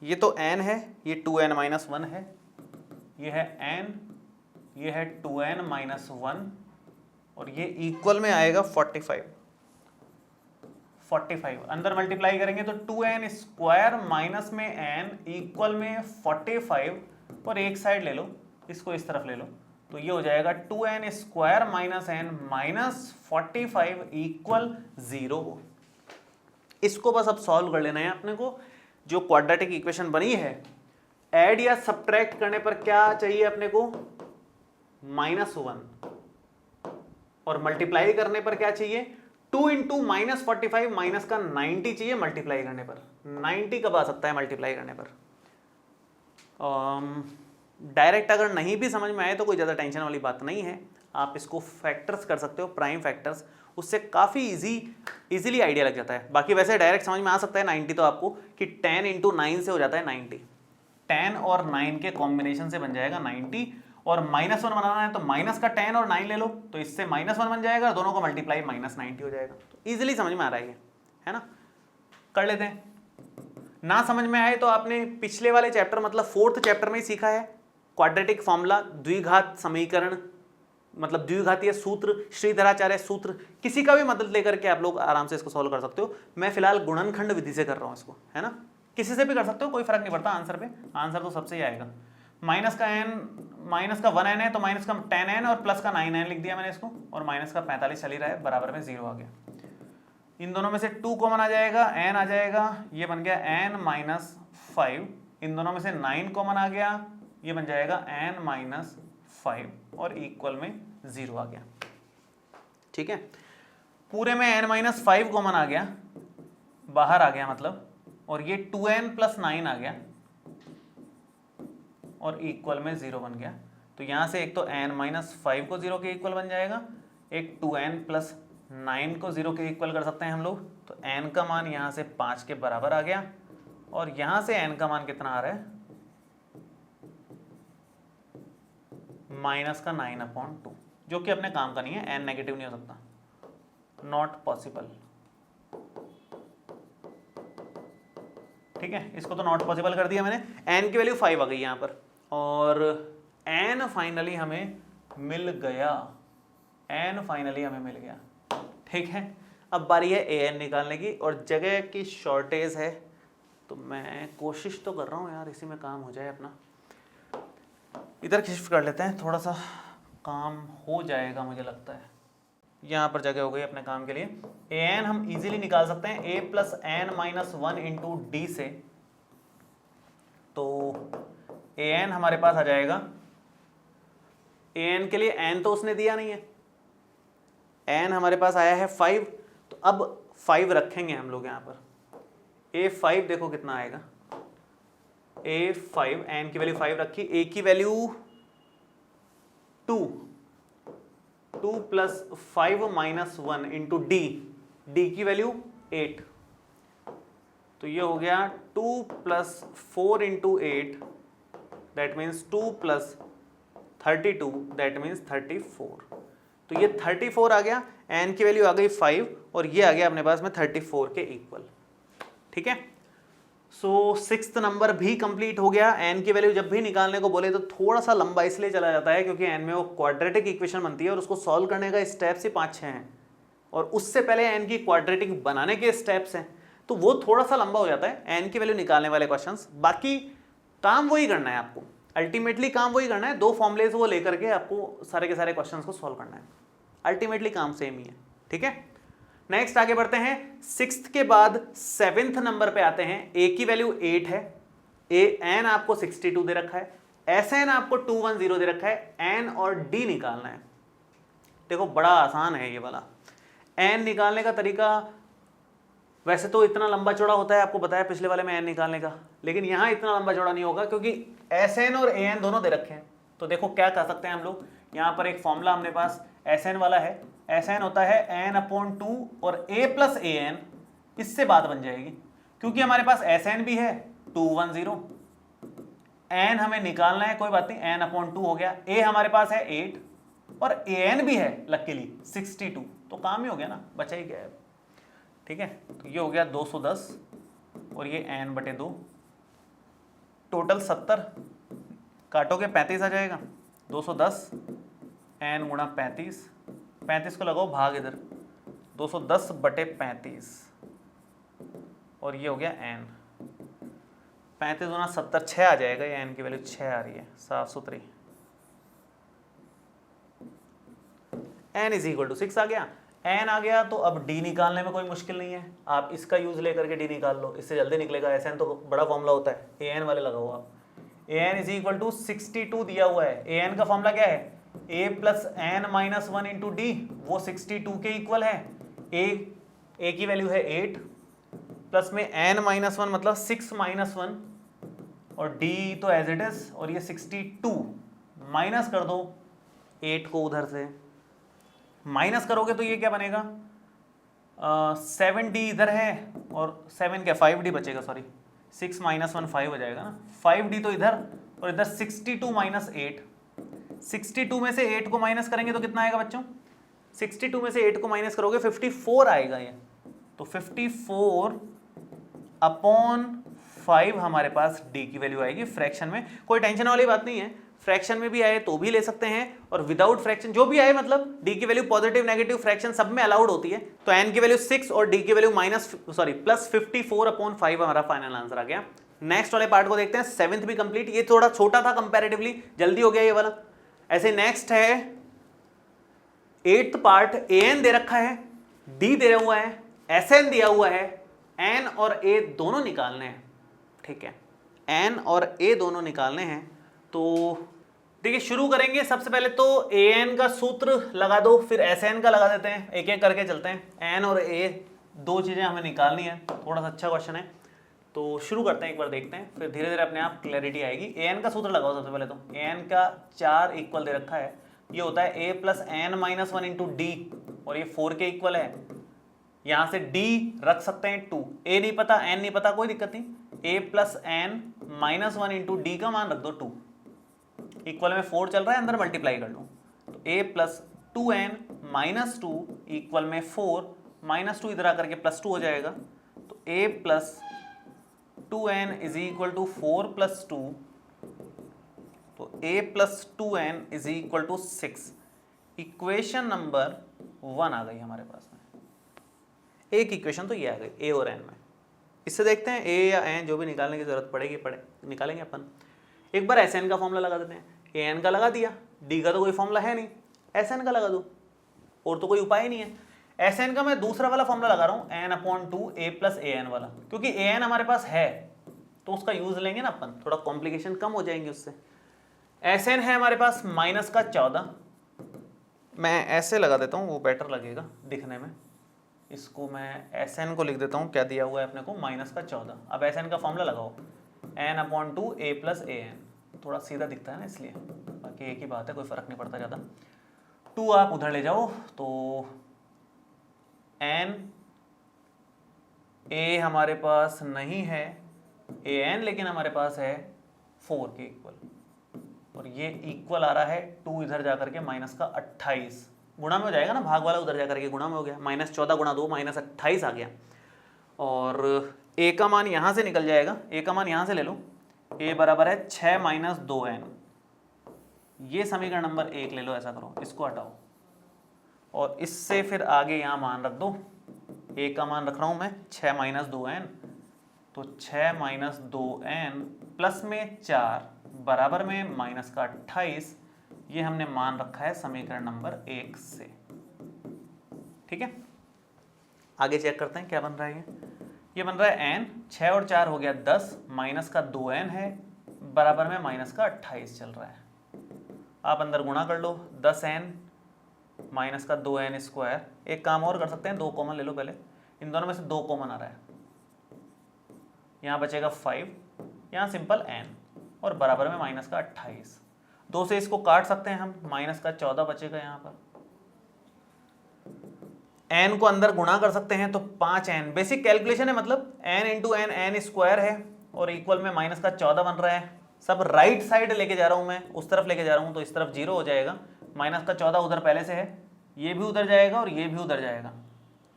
ये तो n है, ये 2n - 1 है, ये है n, ये है 2n - 1, और ये इक्वल में आएगा 45। अंदर मल्टीप्लाई करेंगे तो 2n² माइनस में n इक्वल में 45, और एक साइड ले लो, इसको इस तरफ ले लो, तो ये हो जाएगा 2n² - n - 45 इक्वल 0। इसको बस अब सॉल्व कर लेना है अपने को। जो क्वाड्रेटिक इक्वेशन बनी है, ऐड या सब्ट्रैक्ट करने पर क्या चाहिए अपने को, -1, और मल्टीप्लाई करने पर क्या चाहिए, 2 × -45 माइनस का 90 चाहिए मल्टीप्लाई करने पर। 90 कब आ सकता है मल्टीप्लाई करने पर? डायरेक्ट अगर नहीं भी समझ में आए तो कोई ज़्यादा टेंशन वाली बात नहीं है, आप इसको फैक्टर्स कर सकते हो, प्राइम फैक्टर्स, उससे काफ़ी इजीली आइडिया लग जाता है। बाकी वैसे डायरेक्ट समझ में आ सकता है 90 तो आपको, कि 10 × 9 से हो जाता है 90, 10 और 9 के कॉम्बिनेशन से बन जाएगा 90, और -1 बनाना है तो माइनस का 10 और 9 ले लो, तो इससे -1 बन जाएगा, और दोनों को मल्टीप्लाई -90 हो जाएगा। तो ईजिली समझ में आ रहा है ना? कर लेते हैं। ना समझ में आए तो आपने पिछले वाले चैप्टर मतलब 4th चैप्टर में ही सीखा है क्वाड्रेटिक फॉर्मूला, द्विघात समीकरण, मतलब द्विघातीय सूत्र, श्रीधराचार्य सूत्र, किसी का भी मदद लेकर के आप लोग आराम से इसको सॉल्व कर सकते हो। मैं फिलहाल गुणनखंड विधि से कर रहा हूँ इसको, है ना? किसी से भी कर सकते हो, कोई फर्क नहीं पड़ता आंसर पे, आंसर तो सबसे ही आएगा। माइनस का 1n है तो माइनस का 10n और प्लस का 9n लिख दिया मैंने इसको, और माइनस का 45 चल ही रहा है, बराबर में 0 आ गया। इन दोनों में से 2 कॉमन आ जाएगा, n आ जाएगा, ये बन गया n - 5। इन दोनों में से 9 कॉमन आ गया, ये बन जाएगा n - 5, और इक्वल में 0 आ गया। ठीक है, पूरे में n - 5 कॉमन आ गया, बाहर आ गया मतलब, और ये 2n + 9 आ गया, और इक्वल में 0 बन गया। तो यहां से एक तो n - 5 को 0 के इक्वल बन जाएगा, एक 2n + 9 को 0 के इक्वल कर सकते हैं हम लोग, तो n का मान यहां से 5 के बराबर आ गया, और यहां से n का मान कितना आ रहा है, -9/2, जो कि अपने काम का नहीं है, n नेगेटिव नहीं हो सकता, नॉट पॉसिबल। ठीक है, इसको तो नॉट पॉसिबल कर दिया मैंने। n की वैल्यू 5 आ गई यहाँ पर, और n फाइनली हमें मिल गया, n फाइनली हमें मिल गया। ठीक है, अब बारी है an निकालने की, और जगह की शॉर्टेज है, तो मैं कोशिश तो कर रहा हूँ यार इसी में काम हो जाए अपना। इधर शिफ्ट कर लेते हैं, थोड़ा सा काम हो जाएगा मुझे लगता है। यहाँ पर जगह हो गई अपने काम के लिए। an हम इजीली निकाल सकते हैं a + n - 1 × d से, तो an हमारे पास आ जाएगा, an के लिए n तो उसने दिया नहीं है, n हमारे पास आया है 5, तो अब 5 रखेंगे हम लोग यहाँ पर। a5 देखो कितना आएगा, a5, n की वैल्यू 5 रखी, a की वैल्यू 2 + 5 - 1 × d की वैल्यू 8, तो ये हो गया 2 + 4 × 8, दैट मीन्स 2 + 32, दैट मीन्स 34। तो ये 34 आ गया, n की वैल्यू आ गई 5, और ये आ गया अपने पास में 34 के इक्वल। ठीक है, सो 6th नंबर भी कंप्लीट हो गया। n की वैल्यू जब भी निकालने को बोले तो थोड़ा सा लंबा इसलिए चला जाता है क्योंकि n में वो क्वाड्रेटिक इक्वेशन बनती है, और उसको सॉल्व करने का स्टेप्स ही 5-6 हैं, और उससे पहले n की क्वाड्रेटिक बनाने के स्टेप्स हैं। तो वो थोड़ा सा लंबा हो जाता है एन की वैल्यू निकालने वाले क्वेश्चंस। बाकी काम वही करना है आपको, अल्टीमेटली काम वही करना है, 2 फॉर्मुलेज वो लेकर के आपको सारे के सारे क्वेश्चंस को सॉल्व करना है, अल्टीमेटली काम सेम ही है। ठीक है, नेक्स्ट आगे बढ़ते हैं। 6th के बाद 7th नंबर पे आते हैं। ए की वैल्यू 8 है, एन आपको 62 दे रखा है, एस एन आपको 210 दे रखा है, एन और डी निकालना है। देखो बड़ा आसान है ये वाला। एन निकालने का तरीका वैसे तो इतना लंबा चौड़ा होता है, आपको बताया पिछले वाले में एन निकालने का, लेकिन यहां इतना लंबा चौड़ा नहीं होगा क्योंकि एस एन और ए एन दोनों दे रखे हैं। तो देखो क्या कर सकते हैं हम लोग, यहां पर एक फॉर्मूला हमने पास एस एन वाला है, एस एन होता है n/2 और a प्लस ए एन, इससे बात बन जाएगी क्योंकि हमारे पास एस एन भी है 210, एन हमें निकालना है, कोई बात नहीं, n/2 हो गया, a हमारे पास है 8 और ए एन भी है लकीली 62, तो काम ही हो गया ना, बचा ही क्या है। ठीक है, तो ये हो गया 210 और ये n/2, टोटल 70, काटोगे 35 आ जाएगा, 210 n गुणा 35 को लगाओ भाग इधर, 210/35 और ये हो गया n, 35 गुणा 70 6 आ जाएगा, ये n की वैल्यू 6 आ रही है, साफ सुथरी। n इज इक्वल टू 6 आ गया, n आ गया तो अब d निकालने में कोई मुश्किल नहीं है, आप इसका यूज लेकर के d निकाल लो, इससे जल्दी निकलेगा। एन तो बड़ा फॉर्मूला होता है, an वाले लगाओ आप, an इज इक्वल टू 62 दिया हुआ है, an का फॉर्मूला क्या है, a plus n minus 1 into D, वो 62 के इक्वल है। a की वैल्यू है 8 प्लस में n माइनस 1 मतलब 6 माइनस 1 और d तो एज इट इज, और ये 62 माइनस कर दो 8 को उधर से, माइनस करोगे तो ये क्या बनेगा, 7d इधर है और 7 क्या 5d बचेगा, सॉरी 6 माइनस 1 5 हो जाएगा ना, 5d तो इधर और इधर 62 माइनस 8, 62 में से 8 को माइनस करेंगे तो कितना आएगा बच्चों, 62 में से 8 को माइनस करोगे 54 आएगा ये, तो 54/5 हमारे पास d की वैल्यू आएगी। फ्रैक्शन में कोई टेंशन वाली बात नहीं है, फ्रैक्शन में भी आए तो भी ले सकते हैं और विदाउट फ्रैक्शन जो भी आए, मतलब d की वैल्यू पॉजिटिव नेगेटिव फ्रैक्शन सब में अलाउड होती है। तो n की वैल्यू 6 और d की वैल्यू प्लस 54/5 हमारा फाइनल आंसर आ गया। नेक्स्ट वाले पार्ट को देखते हैं, 7th भी कंप्लीट, ये थोड़ा छोटा था कंपैरेटिवली, जल्दी हो गया ये वाला। ऐसे नेक्स्ट है 8th पार्ट, an दे रखा है, d दे हुआ है, sn दिया हुआ है, n और a दोनों निकालने हैं। ठीक है, n और a दोनों निकालने हैं, तो देखिए शुरू करेंगे। सबसे पहले तो an का सूत्र लगा दो, फिर sn का लगा देते हैं, एक एक करके चलते हैं। n और a दो चीजें हमें निकालनी है, थोड़ा सा अच्छा क्वेश्चन है, तो शुरू करते हैं, एक बार देखते हैं, फिर धीरे धीरे अपने आप क्लैरिटी आएगी। an का सूत्र लगाओ सबसे पहले, तो an का 4 इक्वल दे रखा है, ये होता है a plus n minus 1 into D, और ये 4 के इक्वल है, यहां से d रख सकते हैं 2, a नहीं पता n नहीं पता, कोई दिक्कत नहीं, a plus n minus 1 into D का मान रख दो 2, इक्वल में 4 चल रहा है, अंदर मल्टीप्लाई कर लो, तो a plus 2n minus 2 equal में 4, माइनस 2 इधर आकर के प्लस 2 हो जाएगा, तो a plus 2n is equal to 4 plus 2, तो a plus 2n is equal to 6। Equation number 1 आ गई हमारे पास में, एक इक्वेशन तो ये आ गई a और n में। इससे देखते हैं a या n जो भी निकालने की जरूरत पड़ेगी निकालेंगे अपन। एक बार sn का फॉर्मूला लगा देते हैं, an का लगा दिया, d का तो कोई फॉर्मूला है नहीं, sn का लगा दो, और तो कोई उपाय ही नहीं है। sn का मैं दूसरा वाला फॉर्मूला लगा रहा हूँ, n/2 a प्लस an वाला, क्योंकि an हमारे पास है तो उसका यूज लेंगे ना अपन, थोड़ा कॉम्प्लिकेशन कम हो जाएंगे उससे। sn है हमारे पास माइनस का 14, मैं ऐसे लगा देता हूँ, वो बेटर लगेगा दिखने में, इसको मैं sn को लिख देता हूँ, क्या दिया हुआ है अपने को, माइनस का 14। अब sn का फॉर्मूला लगाओ, n/2 a प्लस an, थोड़ा सीधा दिखता है ना इसलिए, बाकी एक ही बात है, कोई फर्क नहीं पड़ता ज़्यादा। 2 आप उधर ले जाओ, तो n a हमारे पास नहीं है an, लेकिन हमारे पास है 4 के इक्वल, और ये इक्वल आ रहा है 2 इधर जाकर के माइनस का 28, गुणा में हो जाएगा ना, भाग वाला उधर जाकर के गुणा में हो गया, माइनस 14 गुणा 2 माइनस 28 आ गया, और a का मान यहाँ से निकल जाएगा, a का मान यहाँ से ले लो, a बराबर है 6 माइनस 2n, ये समीकरण नंबर 1 ले लो, ऐसा करो, इसको हटाओ और इससे फिर आगे यहाँ मान रख दो, ए का मान रख रहा हूँ मैं 6 माइनस 2n, तो 6 माइनस 2n प्लस में 4 बराबर में माइनस का 28, ये हमने मान रखा है समीकरण नंबर 1 से। ठीक है, आगे चेक करते हैं क्या बन रहा है। ये बन रहा है n, 6 और 4 हो गया 10, माइनस का 2n है बराबर में माइनस का 28 चल रहा है। आप अंदर गुणा कर लो, 10n माइनस का 2n स्क्वायर। एक काम और कर सकते हैं, 2 कॉमन ले लो पहले, इन दोनों में से 2 कॉमन आ रहा है, यहाँ बचेगा 5, यहाँ सिंपल n और बराबर में माइनस का 28। 2 से इसको काट सकते हैं हम, माइनस का 14 बचेगा यहाँ पर। n को अंदर गुणा कर सकते हैं तो 5n, बेसिक कैलकुलेशन है, मतलब n into n, n square है और इक्वल में माइनस का 14 बन रहा है। सब राइट साइड लेके जा रहा हूं मैं, उस तरफ लेके जा रहा हूं तो इस तरफ 0 हो जाएगा। माइनस का 14 उधर पहले से है, ये भी उधर जाएगा और ये भी उधर जाएगा,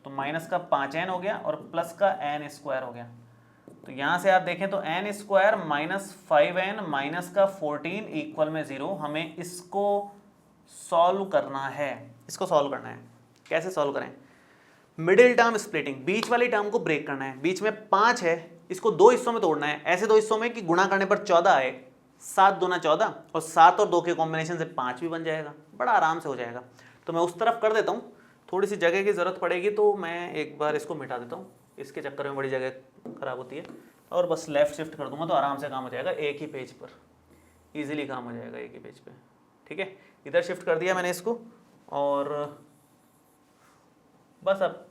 तो माइनस का 5n हो गया और प्लस का n स्क्वायर हो गया। तो यहां से आप देखें तो n square minus 5n minus का 14 इक्वल में 0। हमें इसको सॉल्व करना है, इसको सॉल्व करना है। कैसे सॉल्व करें? मिडिल टर्म स्प्लिटिंग, बीच वाली टर्म को ब्रेक करना है। बीच में 5 है, इसको 2 हिस्सों में तोड़ना है, ऐसे 2 हिस्सों में कि गुणा करने पर 14 आए। 7 दूना 14 और 7 और 2 के कॉम्बिनेशन से 5 भी बन जाएगा, बड़ा आराम से हो जाएगा। तो मैं उस तरफ कर देता हूँ, थोड़ी सी जगह की ज़रूरत पड़ेगी तो मैं एक बार इसको मिटा देता हूँ, इसके चक्कर में बड़ी जगह खराब होती है। और बस लेफ्ट शिफ्ट कर दूंगा तो आराम से काम हो जाएगा, एक ही पेज पर ईजिली काम हो जाएगा, एक ही पेज पे। ठीक है, इधर शिफ्ट कर दिया मैंने इसको और बस अब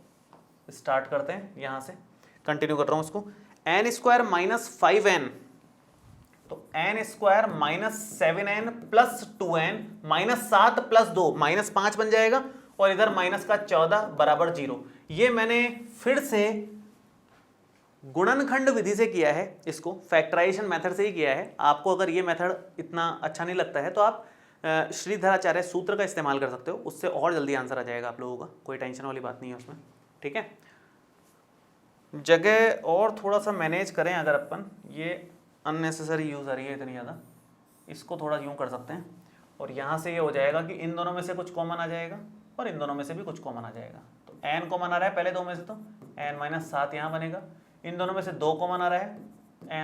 स्टार्ट करते हैं, यहाँ से कंटिन्यू कर रहा हूँ इसको। n स्क्वायर माइनस 5n, तो n square minus 7n plus 2n minus 7 plus 2 minus 5 बन जाएगा और इधर माइनस का 14 बराबर 0। ये मैंने फिर से गुणनखंड विधि से किया है, इसको फैक्टराइजेशन मेथड से ही किया है। आपको अगर ये मेथड इतना अच्छा नहीं लगता है तो आप श्रीधराचार्य सूत्र का इस्तेमाल कर सकते हो, उससे और जल्दी आंसर आ जाएगा आप लोगों का, कोई टेंशन वाली बात नहीं है उसमें। ठीक है, जगह और थोड़ा सा मैनेज करें अगर अपन, ये अननेसेसरी यूज़ आ रही है इतनी ज़्यादा, इसको थोड़ा यूँ कर सकते हैं और यहाँ से ये हो जाएगा कि इन दोनों में से कुछ कॉमन आ जाएगा और इन दोनों में से भी कुछ कॉमन आ जाएगा। तो n कॉमन आ रहा है पहले 2 में से, तो n माइनस 7 यहाँ बनेगा। इन दोनों में से 2 कॉमन आ रहा है,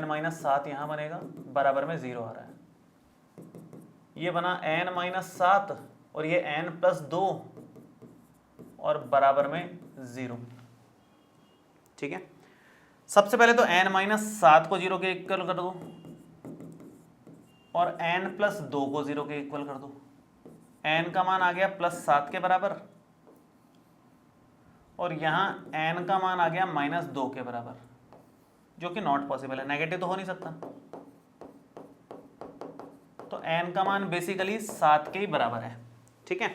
n माइनस 7 यहाँ बनेगा, बराबर में 0 आ रहा है। ये बना n माइनस 7 और ये n प्लस 2 और बराबर में 0। ठीक है, सबसे पहले तो n माइनस 7 को 0 के इक्वल कर दो और n प्लस 2 को 0 के इक्वल कर दो। n का मान आ गया प्लस 7 के बराबर और यहाँ n का मान आ गया माइनस 2 के बराबर, जो कि नॉट पॉसिबल है, नेगेटिव तो हो नहीं सकता। तो n का मान बेसिकली 7 के ही बराबर है। ठीक है,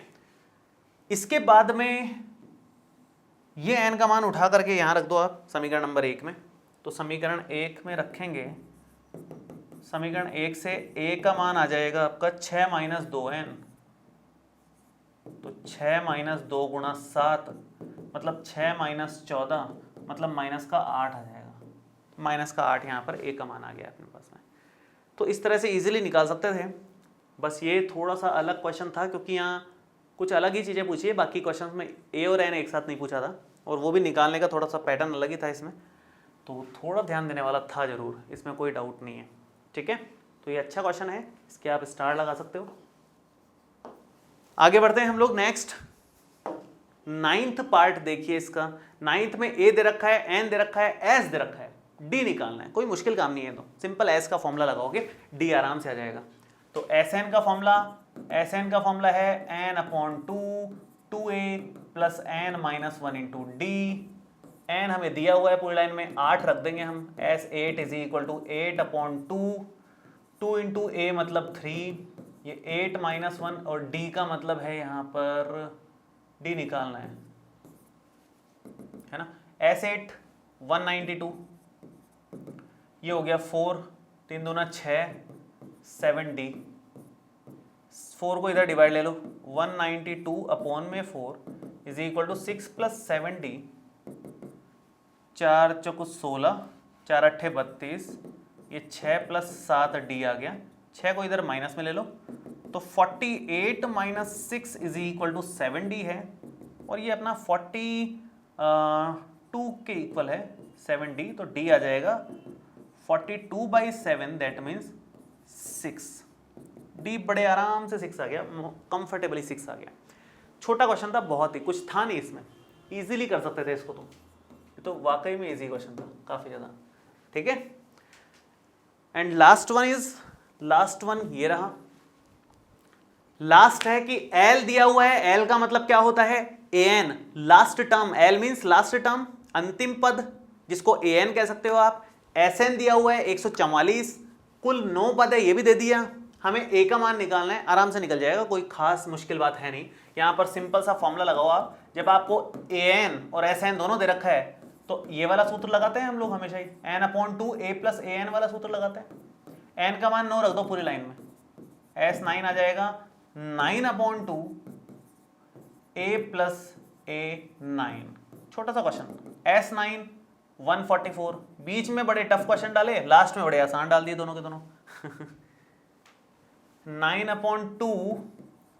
इसके बाद में ये n का मान उठा करके यहाँ रख दो आप समीकरण नंबर 1 में। तो समीकरण 1 में रखेंगे, समीकरण 1 से a का मान आ जाएगा आपका 6 माइनस 2n, तो 6 माइनस 2 गुणा 7 मतलब 6 माइनस 14 मतलब माइनस का 8 आ जाएगा। माइनस का 8 यहाँ पर a का मान आ गया अपने पास में। तो इस तरह से इजीली निकाल सकते थे। बस ये थोड़ा सा अलग क्वेश्चन था क्योंकि यहाँ कुछ अलग ही चीज़ें पूछी है, बाकी क्वेश्चन में a और n एक साथ नहीं पूछा था और वो भी निकालने का थोड़ा सा पैटर्न अलग ही था इसमें, तो थोड़ा ध्यान देने वाला था ज़रूर, इसमें कोई डाउट नहीं है। ठीक है, तो ये अच्छा क्वेश्चन है, इसके आप स्टार लगा सकते हो। आगे बढ़ते हैं हम लोग नेक्स्ट, 9th पार्ट देखिए इसका। 9th में a दे रखा है, n दे रखा है, s दे रखा है, d निकालना है। कोई मुश्किल काम नहीं है, तो सिंपल s का फॉर्मूला लगाओगे d आराम से आ जाएगा। तो Sn का फॉर्मूला है n upon 2a plus n minus 1 into D. n हमें दिया हुआ है पूरी लाइन में, 8 रख देंगे हम। S8 is equal to 8 upon 2 into a मतलब 3, ये 8 माइनस 1 और d का मतलब है यहाँ पर d निकालना है ना। S8 192, ये हो गया 4, 3 दूना 6, 7d। 4 को इधर डिवाइड ले लो, 192 अपॉन में 4 is equal to 6 plus 7d, 4 चौको 16, 4 अट्ठे 32, ये 6 प्लस 7d आ गया। 6 को इधर माइनस में ले लो तो 48 minus 6 is equal to 7d है और ये अपना 2 के इक्वल है 7d, तो d आ जाएगा 42/7, दैट मीन्स 6। d बड़े आराम से 6 आ गया, कंफर्टेबली 6 आ गया। छोटा क्वेश्चन था, बहुत ही कुछ था नहीं इसमें, इजीली कर सकते थे इसको। ये तो वाकई में इजी क्वेश्चन था काफी ज्यादा, ठीक है। एंड लास्ट वन ये रहा। लास्ट है कि L दिया हुआ है, L का मतलब क्या होता है, an, last term. L means last term, अंतिम पद, जिसको an कह सकते हो आप। Sn दिया हुआ है 144, कुल 9 पद है, ये भी दे दिया। हमें a का मान निकालना है, आराम से निकल जाएगा, कोई खास मुश्किल बात है नहीं। यहां पर सिंपल सा फॉर्मूला लगाओ आप। जब आपको an और Sn दोनों दे रखा है तो ये वाला सूत्र लगाते हैं हम लोग हमेशा ही, n/2 a + an वाला सूत्र लगाते हैं। n का मान 9 रख दो पूरी लाइन में, S9 आ जाएगा 9/2 a + a9। छोटा सा क्वेश्चन, S9 144, बीच में बड़े टफ क्वेश्चन डाले, लास्ट में बड़े आसान डाल दिए दोनों के दोनों। 9/2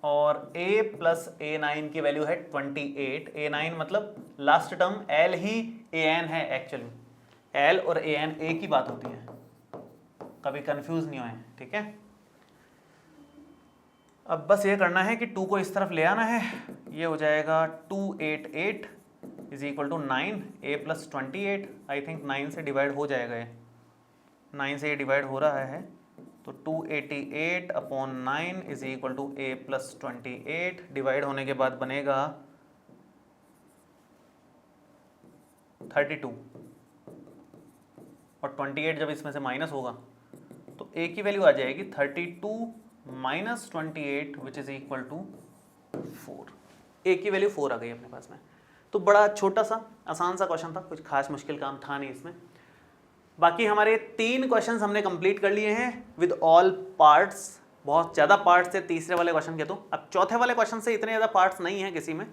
और a + a9 की वैल्यू है 28। a9 मतलब last term, l he an है एक्चुअली, l और an एक ही बात होती है, कभी कंफ्यूज नहीं होए, ठीक है। अब बस ये करना है कि 2 को इस तरफ ले आना है, ये हो जाएगा 288 = 9, a + 28, आई थिंक 9 से डिवाइड हो जाएगा, ये 9 से ये डिवाइड हो रहा है, तो 288/9 = a + 28, डिवाइड होने के बाद बनेगा 32, और 28 जब इसमें से माइनस होगा तो a की वैल्यू आ जाएगी 32 - 28 which is equal to 4। a की वैल्यू 4 आ गई अपने पास में। तो बड़ा छोटा सा आसान सा क्वेश्चन था, कुछ खास मुश्किल काम था नहीं इसमें। बाकी हमारे 3 क्वेश्चंस हमने कंप्लीट कर लिए हैं विद ऑल पार्ट्स। बहुत ज़्यादा पार्ट्स थे तीसरे वाले क्वेश्चन के, तो अब चौथे वाले क्वेश्चन से इतने ज़्यादा पार्ट्स नहीं हैं किसी में,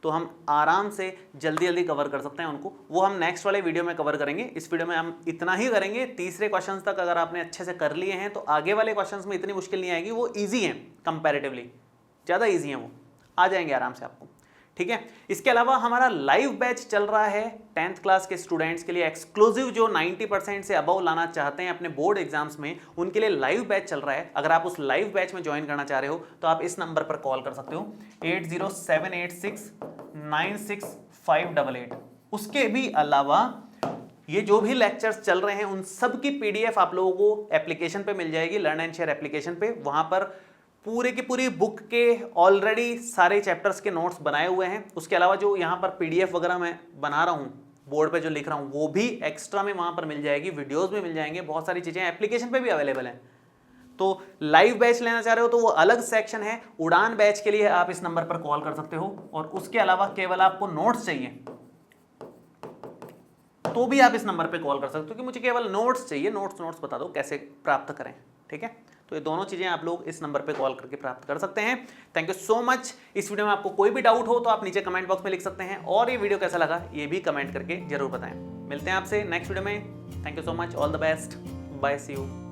तो हम आराम से जल्दी कवर कर सकते हैं उनको। वो हम नेक्स्ट वाले वीडियो में कवर करेंगे। इस वीडियो में हम इतना ही करेंगे। तीसरे क्वेश्चंस तक अगर आपने अच्छे से कर लिए हैं तो आगे वाले क्वेश्चंस में इतनी मुश्किल नहीं आएगी, वो ईजी हैं कंपैरेटिवली, ज़्यादा ईजी हैं, वो आ जाएंगे आराम से आपको, ठीक है। इसके अलावा हमारा लाइव बैच चल रहा है 10th क्लास के स्टूडेंट्स के लिए एक्सक्लूसिव, जो 90% से अबव लाना चाहते हैं अपने बोर्ड एग्जाम्स में, उनके लिए लाइव बैच चल रहा है। अगर आप उस लाइव बैच में ज्वाइन करना चाह रहे हो तो आप इस नंबर पर कॉल कर सकते हो 8078696588। उसके भी अलावा ये जो भी लेक्चर्स चल रहे हैं उन सब की PDF आप लोगों को एप्लीकेशन पे मिल जाएगी, लर्न एंड शेयर एप्लीकेशन पे। वहां पर पूरे की पूरी बुक के ऑलरेडी सारे चैप्टर्स के नोट्स बनाए हुए हैं। उसके अलावा जो यहाँ पर PDF वगैरह मैं बना रहा हूँ, बोर्ड पे जो लिख रहा हूँ, वो भी एक्स्ट्रा में वहाँ पर मिल जाएगी, वीडियोस में मिल जाएंगे, बहुत सारी चीज़ें एप्लीकेशन पे भी अवेलेबल हैं। तो लाइव बैच लेना चाह रहे हो तो वो अलग सेक्शन है। उड़ान बैच के लिए आप इस नंबर पर कॉल कर सकते हो, और उसके अलावा केवल आपको नोट्स चाहिए तो भी आप इस नंबर पे कॉल कर सकते हो कि मुझे केवल नोट्स चाहिए, नोट्स बता दो कैसे प्राप्त करें, ठीक है। तो ये दोनों चीज़ें आप लोग इस नंबर पे कॉल करके प्राप्त कर सकते हैं। Thank you so much. इस वीडियो में आपको कोई भी डाउट हो तो आप नीचे कमेंट बॉक्स में लिख सकते हैं, और ये वीडियो कैसा लगा ये भी कमेंट करके जरूर बताएं। मिलते हैं आपसे नेक्स्ट वीडियो में। Thank you so much, all the best, bye, see you.